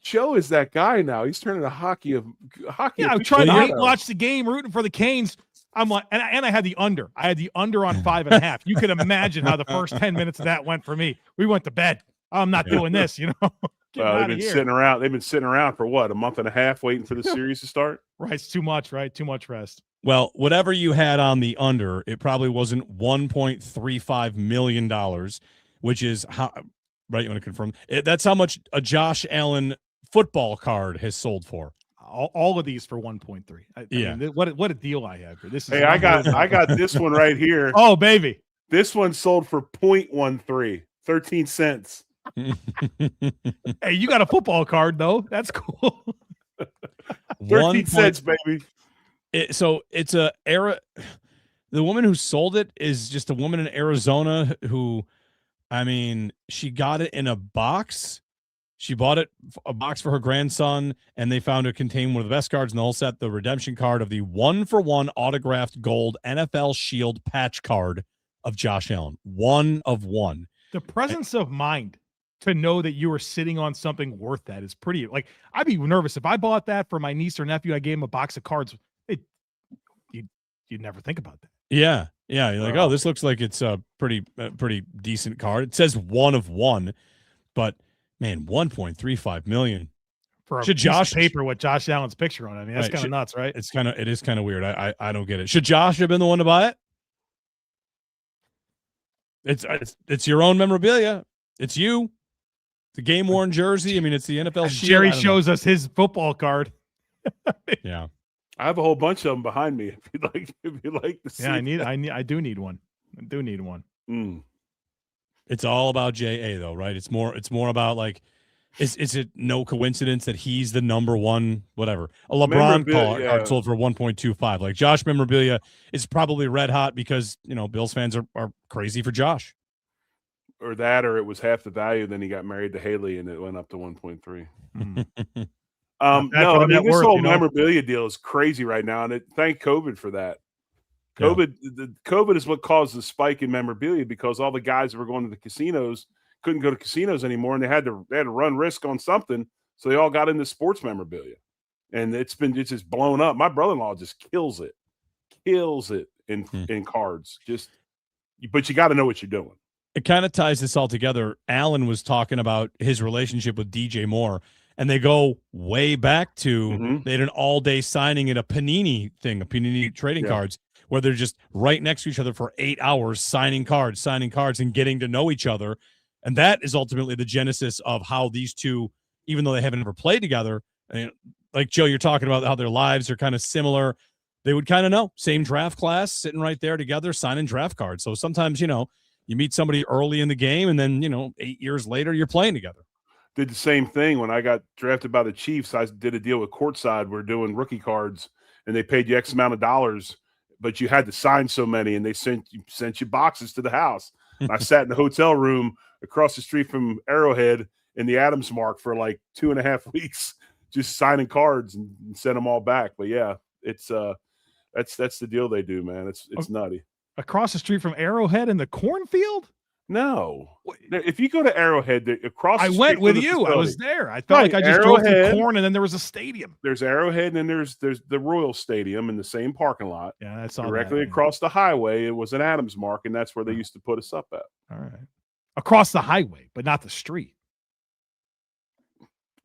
Joe is that guy now. He's turning to hockey. Yeah, I'm trying to watch the game, rooting for the Canes. I'm like, and I had the under. I had the under on 5.5. You can imagine how the first 10 minutes of that went for me. We went to bed. I'm not doing this, They've been sitting around. They've been sitting around for what, a month and a half, waiting for the series to start. Right, it's too much. Right, too much rest. Well, whatever you had on the under, it probably wasn't $1.35 million, which is how. Right, you want to confirm? That's how much a Josh Allen football card has sold for. All of these for 1.3. I mean, what a deal I have here. This is. Hey, I got this one right here. Oh, baby, this one sold for 0.13, 13 cents. Hey, you got a football card though. That's cool. 13 cents, baby. It's a era. The woman who sold it is just a woman in Arizona who I mean, she got it in a box. She bought a box for her grandson, and they found it contained one of the best cards in the whole set, the redemption card of the 1-for-1 autographed gold NFL Shield patch card of Josh Allen. 1 of 1. The presence of mind to know that you were sitting on something worth that is pretty, like, I'd be nervous if I bought that for my niece or nephew. I gave him a box of cards. You'd never think about that. Yeah. Yeah. You're like, oh, this looks like it's a pretty decent card. It says 1 of 1, but man, 1.35 million for a should piece Josh of paper with Josh Allen's picture on it. I mean, that's kind of nuts, right? It is kind of weird. I don't get it. Should Josh have been the one to buy it? It's your own memorabilia. It's you. The game worn jersey. I mean, it's the NFL Shield. Jerry shows us his football card. Yeah. I have a whole bunch of them behind me. If you'd like to see. Yeah, I do need one. I do need one. It's all about JA though, right? It's more about like, is it no coincidence that he's the number one, whatever, a LeBron card sold for 1.25. Like Josh memorabilia is probably red hot because, Bills fans are crazy for Josh. Or that, or it was half the value. Then he got married to Haley and it went up to 1.3. No, I mean, this whole memorabilia deal is crazy right now. And thank COVID for that. COVID is what caused the spike in memorabilia because all the guys that were going to the casinos couldn't go to casinos anymore, and they had to run risk on something, so they all got into sports memorabilia, and it's just blown up. My brother-in-law just kills it in cards. But you got to know what you're doing. It kind of ties this all together. Alan was talking about his relationship with DJ Moore, and they go way back to they had an all-day signing at a Panini trading cards, where they're just right next to each other for 8 hours, signing cards, and getting to know each other. And that is ultimately the genesis of how these two, even though they haven't ever played together, and like Joe, you're talking about how their lives are kind of similar. They would kind of know, same draft class, sitting right there together, signing draft cards. So sometimes, you meet somebody early in the game, and then, 8 years later, you're playing together. Did the same thing when I got drafted by the Chiefs. I did a deal with Courtside. We're doing rookie cards, and they paid you X amount of dollars, but you had to sign so many, and they sent you boxes to the house. And I sat in the hotel room across the street from Arrowhead in the Adams Mark for like 2.5 weeks, just signing cards and sent them all back. But yeah, it's that's the deal they do, man. It's nutty. Across the street from Arrowhead in the cornfield? No. If you go to Arrowhead, across the street, I went with you. facility. I was there. I felt like I just drove through corn, and then there was a stadium. There's Arrowhead, and then there's the Royal Stadium in the same parking lot. Yeah, that's all. Directly across the highway, it was an Adams Mark, and that's where they used to put us up at. All right. Across the highway, but not the street.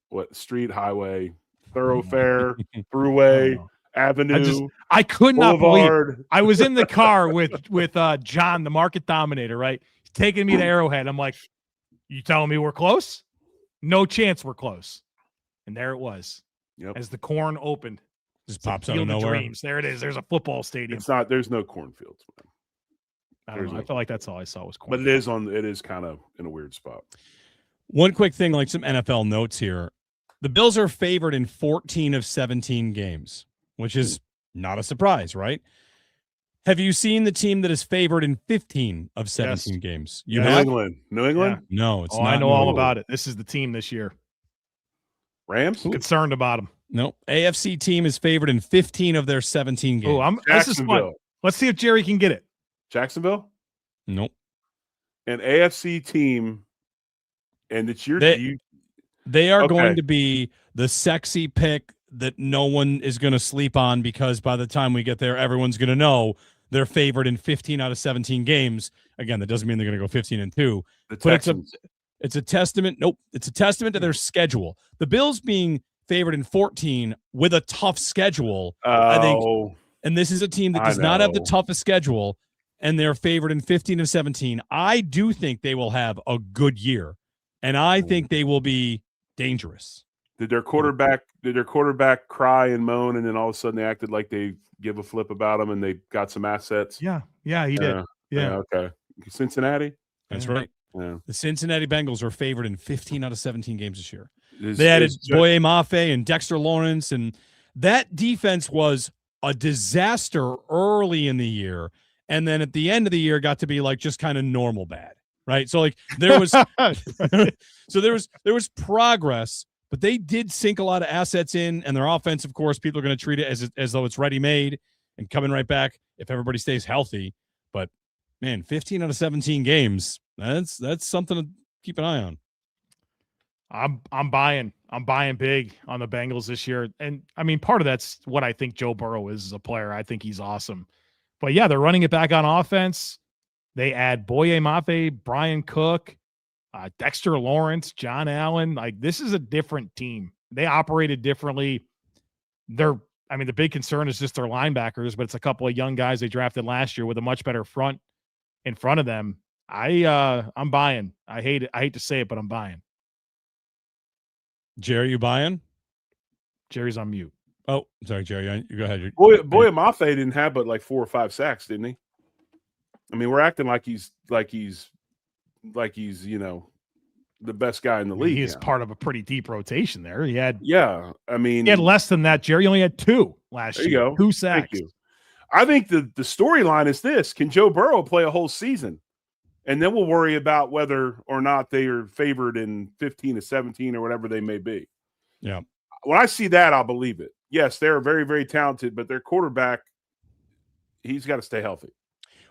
What street, highway, thoroughfare, throughway, avenue? I could not Boulevard. believe. I was in the car with John, the market dominator, right? He's taking me to Arrowhead. I'm like, you telling me we're close? No chance we're close. And there it was. Yep. As the corn opened. Just pops out of nowhere. Dreams. There it is. There's a football stadium. There's no cornfields, man. I don't know. I felt like that's all I saw was corn. But it is kind of in a weird spot. One quick thing, like some NFL notes here. The Bills are favored in 14 of 17 games, which is not a surprise, right? Have you seen the team that is favored in 15 of 17 games? New England. Yeah. No, it's not. I know all about it. This is the team this year. Rams? Concerned about them. No. AFC team is favored in 15 of their 17 games. This is fun. Let's see if Jerry can get it. Jacksonville? Nope. An AFC team, and it's your They are going to be the sexy pick that no one is going to sleep on, because by the time we get there, everyone's going to know they're favored in 15 out of 17 games. Again, that doesn't mean they're going to go 15-2. But it's a testament. Nope. It's a testament to their schedule. The Bills being favored in 14 with a tough schedule, I think. And this is a team that does not have the toughest schedule, and they're favored in 15 of 17. I do think they will have a good year, and I think they will be dangerous. Did their quarterback cry and moan, and then all of a sudden they acted like they give a flip about them and they got some assets? Yeah, he did. Yeah. Okay. Cincinnati? That's right. Yeah. The Cincinnati Bengals are favored in 15 out of 17 games this year. They added Boye Mafe and Dexter Lawrence, and that defense was a disaster early in the year, and then at the end of the year got to be like just kind of normal bad, right? So like there was so there was progress, but they did sink a lot of assets in, and their offense, of course, people are going to treat it as though it's ready-made and coming right back if everybody stays healthy. But man, 15 out of 17 games, that's something to keep an eye on. I'm buying big on the Bengals this year. And I mean, part of that's what I think Joe Burrow is as a player. I think he's awesome. But yeah, they're running it back on offense. They add Boye Mafe, Brian Cook, Dexter Lawrence, John Allen. Like, this is a different team. They operated differently. The big concern is just their linebackers, but it's a couple of young guys they drafted last year with a much better front in front of them. I'm buying. I hate to say it, but I'm buying. Jerry, you buying? Jerry's on mute. Oh, sorry, Jerry. You go ahead. Boye Mafe didn't have but like 4 or 5 sacks, didn't he? I mean, we're acting like he's the best guy in the league. He is part of a pretty deep rotation there. He had less than that. Jerry only had 2 last year. There you go. 2 sacks. Thank you. I think the storyline is this: can Joe Burrow play a whole season? And then we'll worry about whether or not they are favored in 15 to 17 or whatever they may be. Yeah. When I see that, I'll believe it. Yes, they're very, very talented, but their quarterback, he's got to stay healthy.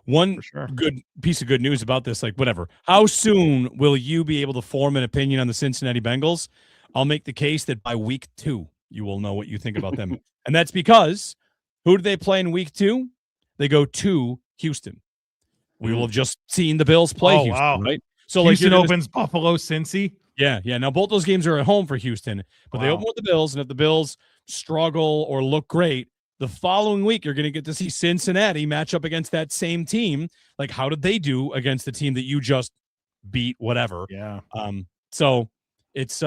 One good piece of good news about this, like whatever. How soon will you be able to form an opinion on the Cincinnati Bengals? I'll make the case that by week 2, you will know what you think about them. And that's because who do they play in week 2? They go to Houston. We will have just seen the Bills play Houston, wow. Right? So Houston opens Buffalo, Cincy. Yeah. Now both those games are at home for Houston, but they open with the Bills, and if the Bills struggle or look great, the following week you're going to get to see Cincinnati match up against that same team. Like, how did they do against the team that you just beat? Whatever. Yeah. So it's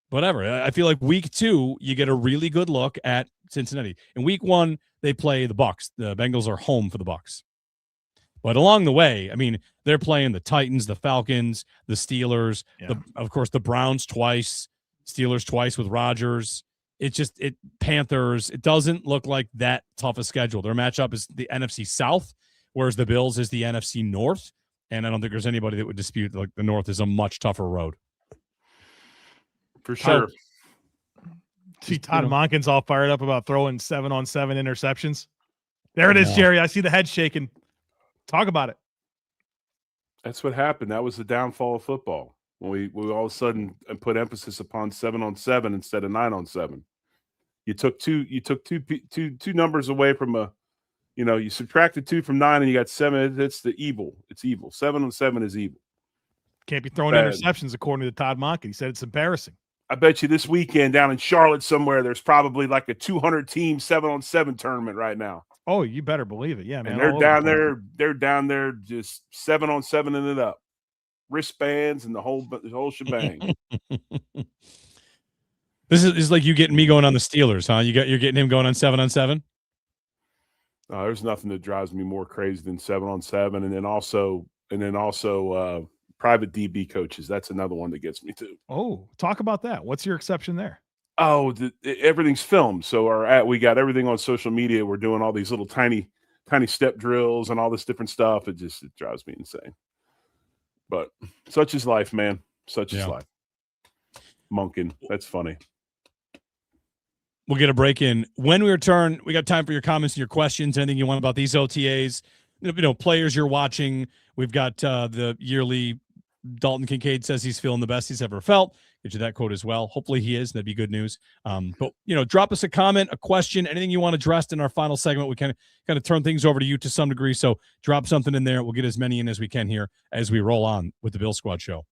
whatever. I feel like week 2 you get a really good look at Cincinnati. In week 1 they play the Bucs. The Bengals are home for the Bucs. But along the way, I mean, they're playing the Titans, the Falcons, the Steelers, of course, the Browns twice, Steelers twice with Rodgers. Panthers. It doesn't look like that tough a schedule. Their matchup is the NFC South, whereas the Bills is the NFC North. And I don't think there's anybody that would dispute like the North is a much tougher road. For sure. See Todd Monken's all fired up about throwing 7-on-7 interceptions. There it is, Jerry. I see the head shaking. Talk about it. That's what happened. That was the downfall of football. When we all of a sudden put emphasis upon 7-on-7 instead of 9-on-7. You took two numbers away from you subtracted 2 from 9 and you got 7. It's the evil. It's evil. 7-on-7 is evil. Can't be throwing interceptions according to Todd Monken. He said it's embarrassing. I bet you this weekend down in Charlotte somewhere, there's probably like a 200-team 7-on-7 tournament right now. Oh, you better believe it. Yeah, man. And they're down there just 7-on-7ing it up. Wristbands and the whole shebang. This is like you getting me going on the Steelers, huh? You're getting him going on 7-on-7? There's nothing that drives me more crazy than 7-on-7, and then also private DB coaches. That's another one that gets me too. Oh, talk about that. What's your exception there? Oh, everything's filmed. So we got everything on social media. We're doing all these little tiny step drills and all this different stuff. It drives me insane. But such is life, man. Such is life. Monken. That's funny. We'll get a break in. When we return, we got time for your comments and your questions, anything you want about these OTAs, players you're watching. We've got the yearly Dalton Kincaid says he's feeling the best he's ever felt. Get you that quote as well. Hopefully he is. That'd be good news. But drop us a comment, a question, anything you want addressed in our final segment. We kind of turn things over to you to some degree. So drop something in there. We'll get as many in as we can here as we roll on with the Bill Squad Show.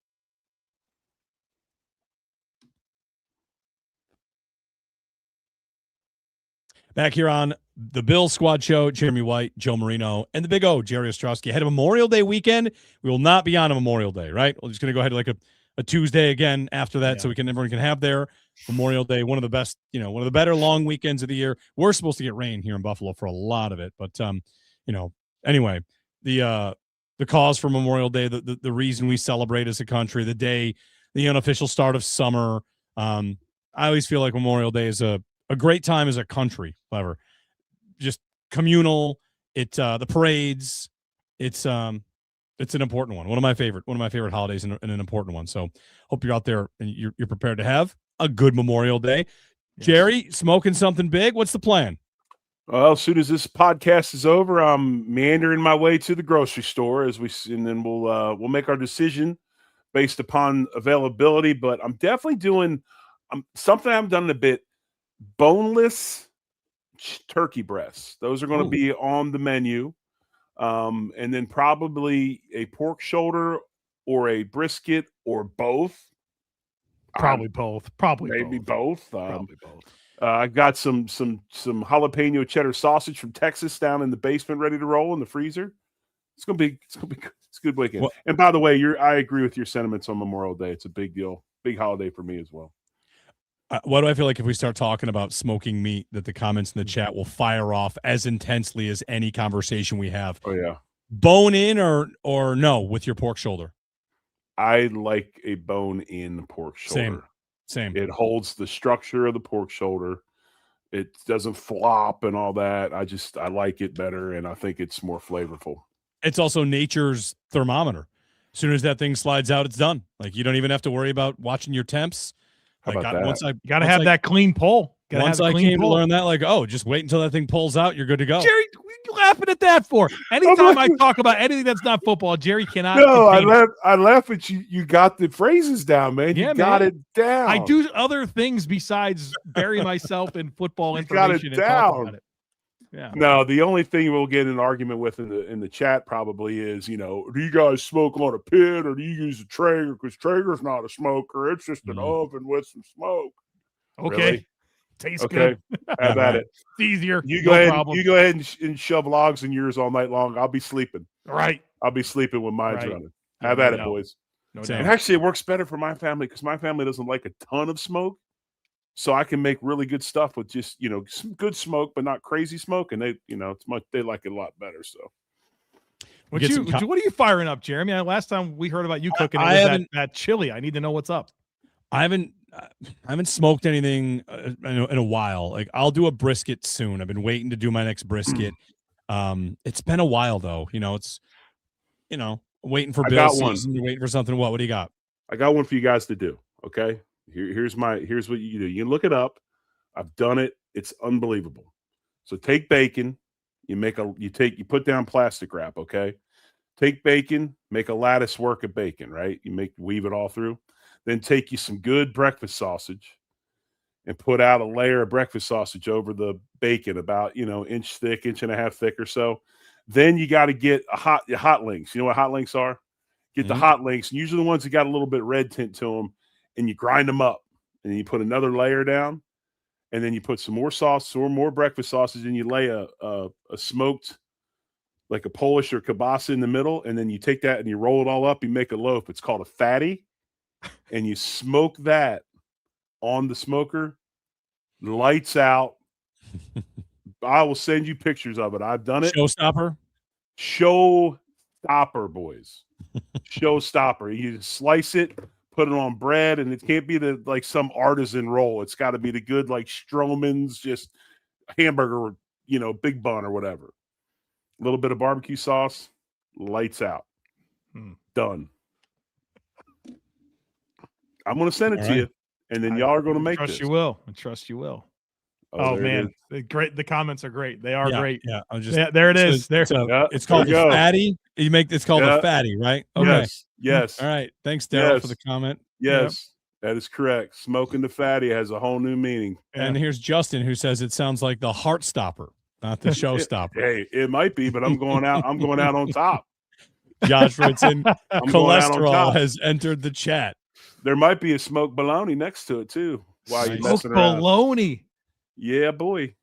Back here on the Bill Squad Show, Jeremy White, Joe Marino, and the Big O, Jerry Ostroski. Ahead of Memorial Day weekend, we will not be on a Memorial Day, right? We're just going to go ahead to like a Tuesday again after that, so everyone can have their Memorial Day, one of the best, one of the better long weekends of the year. We're supposed to get rain here in Buffalo for a lot of it, but anyway, the cause for Memorial Day, the reason we celebrate as a country, the day, the unofficial start of summer. I always feel like Memorial Day is a great time as a country, however, just communal. The parades, there's It's an important one. One of my favorite holidays and an important one. So hope you're out there and you're prepared to have a good Memorial Day. Yes. Jerry, smoking something big. What's the plan? Well, as soon as this podcast is over, I'm meandering my way to the grocery store and then we'll make our decision based upon availability. But I'm definitely doing something I haven't done in a bit: boneless turkey breasts. Those are going to be on the menu. And then probably a pork shoulder or a brisket or both. Probably both. Maybe both. Probably both. I've got some jalapeno cheddar sausage from Texas down in the basement, ready to roll in the freezer. It's a good weekend. Well, and by the way, I agree with your sentiments on Memorial Day. It's a big deal, big holiday for me as well. Why do I feel like if we start talking about smoking meat, that the comments in the chat will fire off as intensely as any conversation we have? Oh yeah. Bone in or no with your pork shoulder? I like a bone in pork shoulder. Same. It holds the structure of the pork shoulder. It doesn't flop and all that. I like it better, and I think it's more flavorful. It's also nature's thermometer. As soon as that thing slides out, it's done. Like, you don't even have to worry about watching your temps. How about that? You got to have that clean pull. Once I came to learn that, like, just wait until that thing pulls out. You're good to go. Jerry, what are you laughing at that for? Anytime I talk about anything that's not football, Jerry cannot. No, I laugh at you. You got the phrases down, man. You got it down. I do other things besides bury myself in football information and talk about it. Yeah. No, the only thing we'll get in an argument with in the chat probably is, do you guys smoke on a pit or do you use a Traeger? Because Traeger's not a smoker. It's just an oven with some smoke. Okay. Really? Tastes good. Have at it. It's easier. You go ahead and shove logs in yours all night long. I'll be sleeping. Right. I'll be sleeping when mine's running. Have at it, boys. No and actually, it works better for my family because my family doesn't like a ton of smoke. So I can make really good stuff with just, some good smoke, but not crazy smoke. And they like it a lot better. So what are you firing up, Jeremy? Last time we heard about you cooking, that chili. I need to know what's up. I haven't smoked anything in a while. Like, I'll do a brisket soon. I've been waiting to do my next brisket. It's been a while though. It's waiting for Bill season. You're waiting for something. What do you got? I got one for you guys to do. Okay. Here's what you do. You can look it up. I've done it. It's unbelievable. So take bacon. You put down plastic wrap. Okay. Take bacon, make a lattice work of bacon, right? Weave it all through. Then take you some good breakfast sausage and put out a layer of breakfast sausage over the bacon, about, inch thick, inch and a half thick or so. Then you got to get hot links. You know what hot links are? Get the hot links, usually the ones that got a little bit red tint to them, and you grind them up. And then you put another layer down, and then you put some more sauce or more breakfast sausage, and you lay a smoked, like a Polish or kielbasa in the middle, and then you take that and you roll it all up. You make a loaf. It's called a fatty. And you smoke that on the smoker, lights out. I will send you pictures of it. I've done it. Showstopper, boys. Showstopper. You slice it, put it on bread, and it can't be some artisan roll. It's got to be the good, like Stroman's, just hamburger, big bun or whatever. A little bit of barbecue sauce, lights out. Done. I'm going to send it to you, and then y'all are going to make this. I trust you will. Oh man, great! The comments are great. They are great. Yeah, there it is. It's called the fatty. It's called the fatty, right? Okay. Yes. All right. Thanks, Daryl, for the comment. Yes, that is correct. Smoking the fatty has a whole new meaning. And here's Justin, who says it sounds like the heart stopper, not the showstopper. Hey, it might be, but I'm going out on top. Josh writes in, cholesterol has entered the chat. There might be a smoked bologna next to it too. While you messing around. Bologna. Yeah, boy.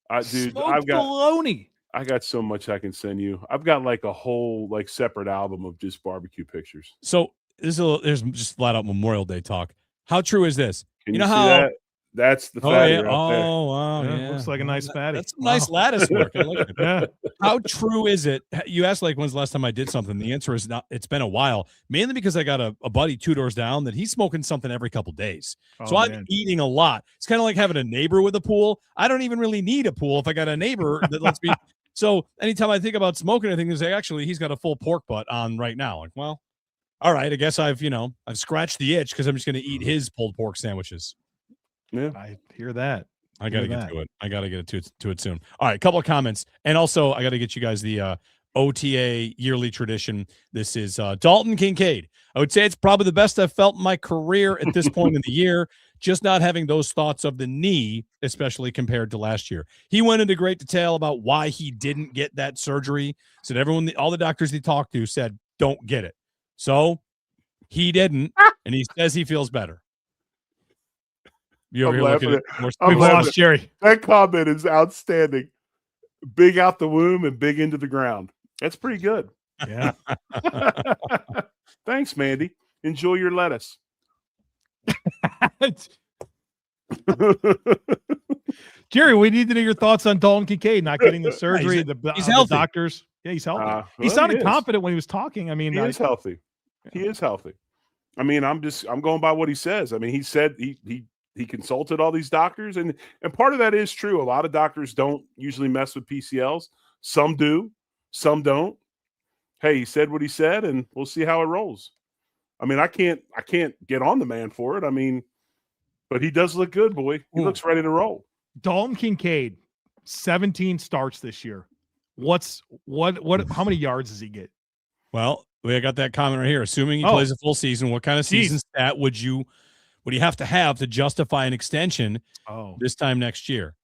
Bologna. I got so much I can send you. I've got like a whole separate album of just barbecue pictures. So there's just flat out Memorial Day talk. How true is this? Can you know how that? That's the fatty right there. Oh, wow. Yeah. Looks like a nice fatty. That's some nice lattice work. I like it. Yeah. How true is it? You asked when's the last time I did something. The answer is not. It's been a while, mainly because I got a buddy 2 doors down that he's smoking something every couple days. So I'm eating a lot. It's kind of like having a neighbor with a pool. I don't even really need a pool if I got a neighbor that lets me So anytime I think about smoking, I think is actually he's got a full pork butt on right now. Like, well, all right, I guess I've scratched the itch because I'm just going to eat his pulled pork sandwiches. Yeah, I hear that. I got to get to it. I got to get to it soon. All right, a couple of comments. And also, I got to get you guys the OTA yearly tradition. This is Dalton Kincaid. I would say it's probably the best I've felt in my career at this point in the year, just not having those thoughts of the knee, especially compared to last year. He went into great detail about why he didn't get that surgery. Said all the doctors he talked to said, don't get it. So he didn't, and he says he feels better. You over here looking at We've lost Jerry. That comment is outstanding. Big out the womb and big into the ground. That's pretty good. Yeah. Thanks, Mandy. Enjoy your lettuce. Jerry, we need to know your thoughts on Dalton Kincaid not getting the surgery. He's healthy. The doctors. Yeah, he's healthy. Well, he sounded confident when he was talking. I mean, he is healthy. He is healthy. I mean, I'm going by what he says. I mean, he said he consulted all these doctors, and part of that is true. A lot of doctors don't usually mess with PCLs. Some do, some don't. Hey, he said what he said, and we'll see how it rolls. I mean, I can't get on the man for it. I mean, but he does look good, boy. He looks ready to roll. Dalton Kincaid, 17 starts this year. How many yards does he get? Well, we got that comment right here. Assuming he plays a full season, what kind of season stat would you have to justify an extension this time next year?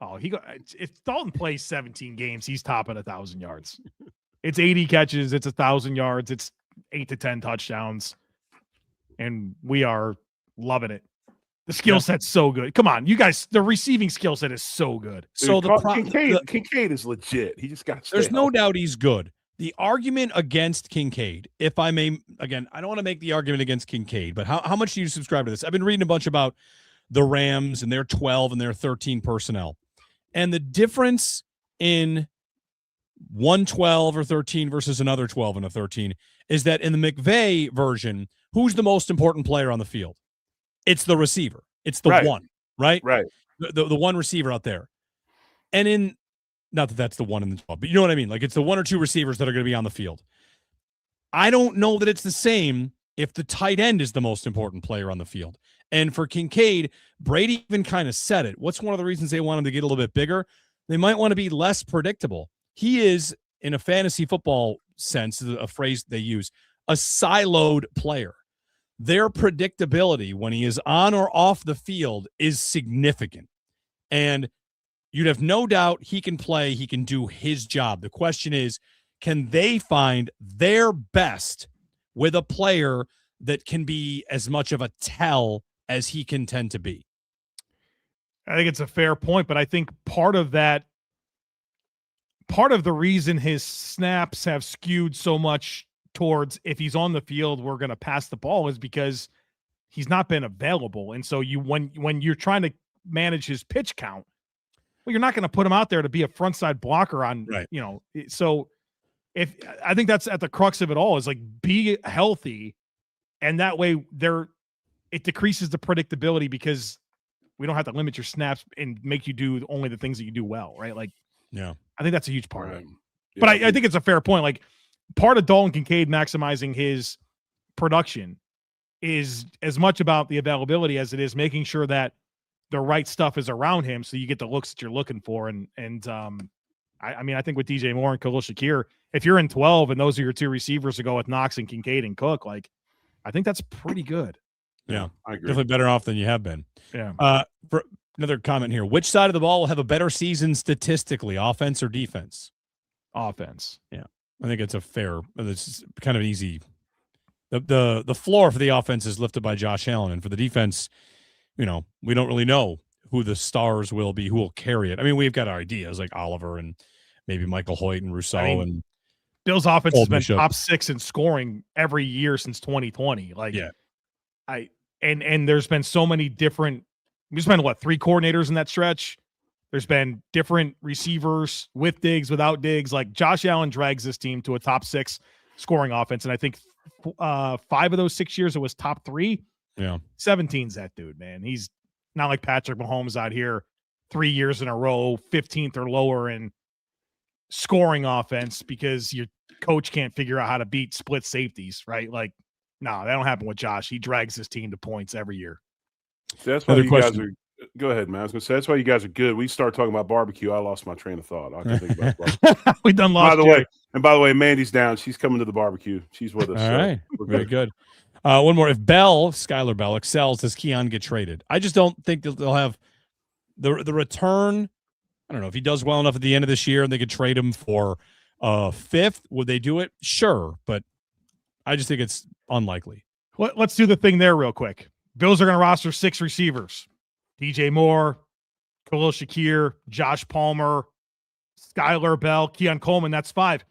If Dalton plays 17 games, he's topping 1,000 yards. It's 80 catches, it's 1,000 yards, it's 8 to 10 touchdowns, and we are loving it. The skill set's so good. Come on, you guys, the receiving skill set is so good. Dude, so Kincaid is legit. He just got. There's no doubt he's good. The argument against Kincaid, if I may, again, I don't want to make the argument against Kincaid, but how much do you subscribe to this? I've been reading a bunch about the Rams and their 12 and their 13 personnel, and the difference in 112 or 13 versus another 12 and a 13 is that in the McVay version, who's the most important player on the field? It's the receiver. It's the one, right? Right. The one receiver out there. And not that that's the one in the 12, but you know what I mean? Like it's the one or two receivers that are going to be on the field. I don't know that it's the same if the tight end is the most important player on the field. And for Kincaid, Brady even kind of said it. What's one of the reasons they want him to get a little bit bigger? They might want to be less predictable. He is, in a fantasy football sense, a phrase they use, a siloed player. Their predictability when he is on or off the field is significant. And you'd have no doubt he can play, he can do his job. The question is, can they find their best with a player that can be as much of a tell as he can tend to be? I think it's a fair point, but I think part of the reason his snaps have skewed so much towards if he's on the field, we're going to pass the ball is because he's not been available. And so when you're trying to manage his pitch count, well, you're not going to put him out there to be a front side blocker on, so I think that's at the crux of it all is like be healthy. And that way it decreases the predictability because we don't have to limit your snaps and make you do only the things that you do well. Right. Like, yeah, I think that's a huge part of it. Yeah. But I think it's a fair point. Like part of Dalton Kincaid maximizing his production is as much about the availability as it is making sure that the right stuff is around him so you get the looks that you're looking for. I mean, I think with DJ Moore and Khalil Shakir, if you're in 12 and those are your two receivers to go with Knox and Kincaid and Cook, like I think that's pretty good. Yeah, I agree. Definitely better off than you have been. Yeah. For another comment here, which side of the ball will have a better season statistically, offense or defense? Offense. Yeah. I think it's it's kind of easy. The floor for the offense is lifted by Josh Allen, and for the defense, we don't really know who the stars will be, who will carry it. I mean, we've got our ideas like Oliver and maybe Michael Hoyt and Rousseau and Bill's offense has been top 6 in scoring every year since 2020. Like, yeah, and there's been so many different. There's been 3 coordinators in that stretch. There's been different receivers with Diggs, without Diggs. Like Josh Allen drags this team to a top 6 scoring offense, and I think 5 of those 6 years it was top 3. Yeah, 17's that dude, man. He's not like Patrick Mahomes out here 3 years in a row, 15th or lower in scoring offense because your coach can't figure out how to beat split safeties, right? Like, no, that don't happen with Josh. He drags his team to points every year. So that's why you guys are. Go ahead, man. I was going to say that's why you guys are good. We start talking about barbecue. I lost my train of thought. I can think about barbecue. We done lost. By the way, Mandy's down. She's coming to the barbecue. She's with us. All right, very good. One more. If Skyler Bell excels, does Keon get traded? I just don't think that they'll have the return. I don't know if he does well enough at the end of this year and they could trade him for fifth. Would they do it? Sure, but I just think it's unlikely. Let's do the thing there real quick. Bills are going to roster 6 receivers. DJ Moore, Khalil Shakir, Josh Palmer, Skyler Bell, Keon Coleman. That's 5.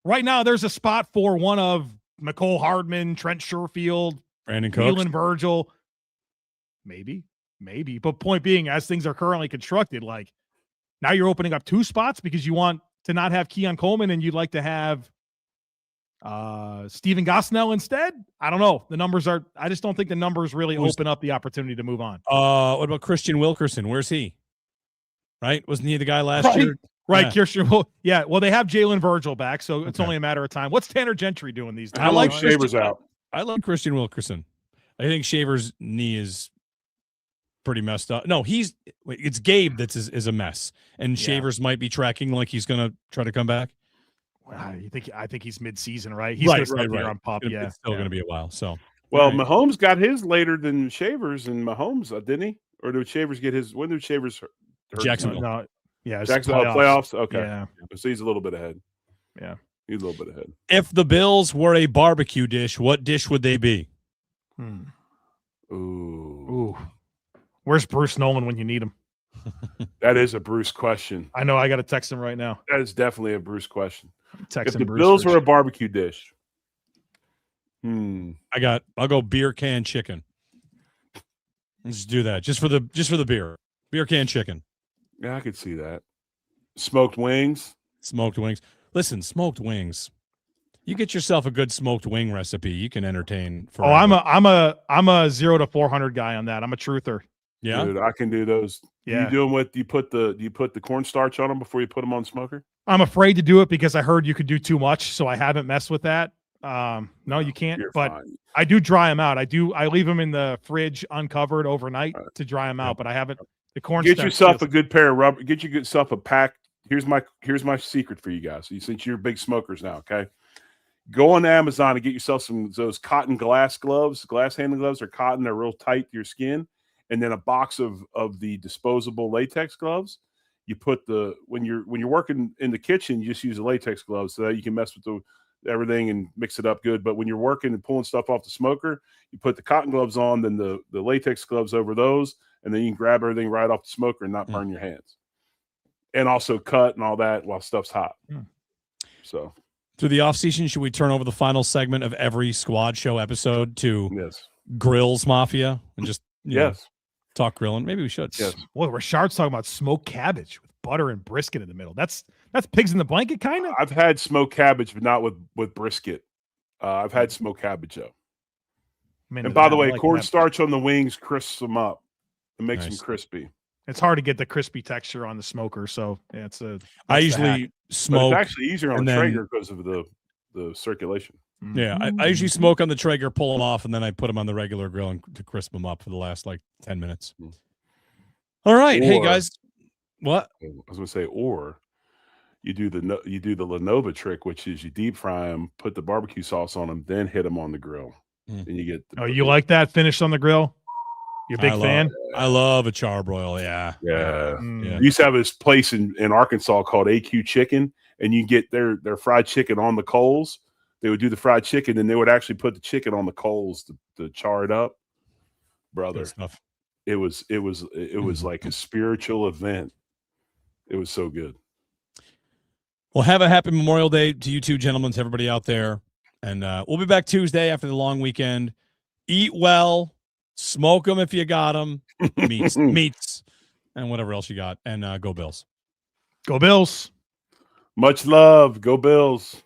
Right now, there's a spot for one of McCole Hardman, Trent Sherfield, Brandon Cooks, Keelan Virgil. Maybe. But point being, as things are currently constructed, like now you're opening up 2 spots because you want to not have Keon Coleman and you'd like to have Steven Gosnell instead. I don't know. I just don't think the numbers really open up the opportunity to move on. What about Christian Wilkerson? Where's he? Right? Wasn't he the guy last year? Right, yeah. Christian. Yeah. Well, they have Jalen Virgil back, so it's only a matter of time. What's Tanner Gentry doing these days? I like Shavers out. I like Christian Wilkerson. I think Shaver's knee is pretty messed up. No, it's Gabe that's is a mess, and Shavers might be tracking like he's going to try to come back. I think he's mid-season, right? He's right. On pop. It's still going to be a while. So, Mahomes got his later than Shavers, and Mahomes didn't he? Or did Shavers get his? When did Shavers hurt? Jacksonville. No, yeah, Jacksonville playoffs. Okay, yeah. So he's a little bit ahead. Yeah, he's a little bit ahead. If the Bills were a barbecue dish, what dish would they be? Ooh. Where's Bruce Nolan when you need him? That is a Bruce question. I know. I got to text him right now. That is definitely a Bruce question. If the Bills were a barbecue dish, I'll go beer can chicken. Let's do that just for the beer can chicken. Yeah, I could see that. Smoked wings. Listen, smoked wings. You get yourself a good smoked wing recipe, you can entertain. Forever. I'm a 0 to 400 guy on that. I'm a truther. Yeah, dude, I can do those. Yeah. You do them with you put the cornstarch on them before you put them on the smoker? I'm afraid to do it because I heard you could do too much, so I haven't messed with that. No, you can't. You're but fine. I do dry them out. I leave them in the fridge uncovered overnight to dry them out. But I haven't. The cornstarch. Get yourself a good pair of rubber. Get yourself a pack. Here's my secret for you guys. Since you're big smokers now, okay? Go on Amazon and get yourself those cotton glass handling gloves. Are cotton. They're real tight to your skin. And then a box of the disposable latex gloves. You put when you're working in the kitchen, you just use the latex gloves so that you can mess with everything and mix it up good. But when you're working and pulling stuff off the smoker, you put the cotton gloves on, then the latex gloves over those, and then you can grab everything right off the smoker and not burn your hands. And also cut and all that while stuff's hot. So through the offseason, should we turn over the final segment of every Squad Show episode to Grills Mafia and just talk grilling? Maybe we should. Yes. Boy, Rashard's talking about smoked cabbage with butter and brisket in the middle. That's pigs in the blanket, kind of. I've had smoked cabbage, but not with brisket. I've had smoked cabbage though. And by the way, cornstarch on the wings crisps them up and makes them crispy. It's hard to get the crispy texture on the smoker, so I usually smoke. But it's actually easier on the Traeger because of the circulation. Yeah, I usually smoke on the Traeger, pull them off, and then I put them on the regular grill to crisp them up for the last 10 minutes. All right, hey guys, what? I was going to say, or you do the Lenovo trick, which is you deep fry them, put the barbecue sauce on them, then hit them on the grill. Then you get. You like that finished on the grill? You're a big fan? I love a charbroil. Yeah. We used to have this place in Arkansas called AQ Chicken, and you get their fried chicken on the coals. They would do the fried chicken, and they would actually put the chicken on the coals to char it up. Brother, it was like a spiritual event. It was so good. Well, have a happy Memorial Day to you two gentlemen, to everybody out there. And we'll be back Tuesday after the long weekend. Eat well. Smoke them if you got them. Meats, and whatever else you got. And go Bills. Go Bills. Much love. Go Bills.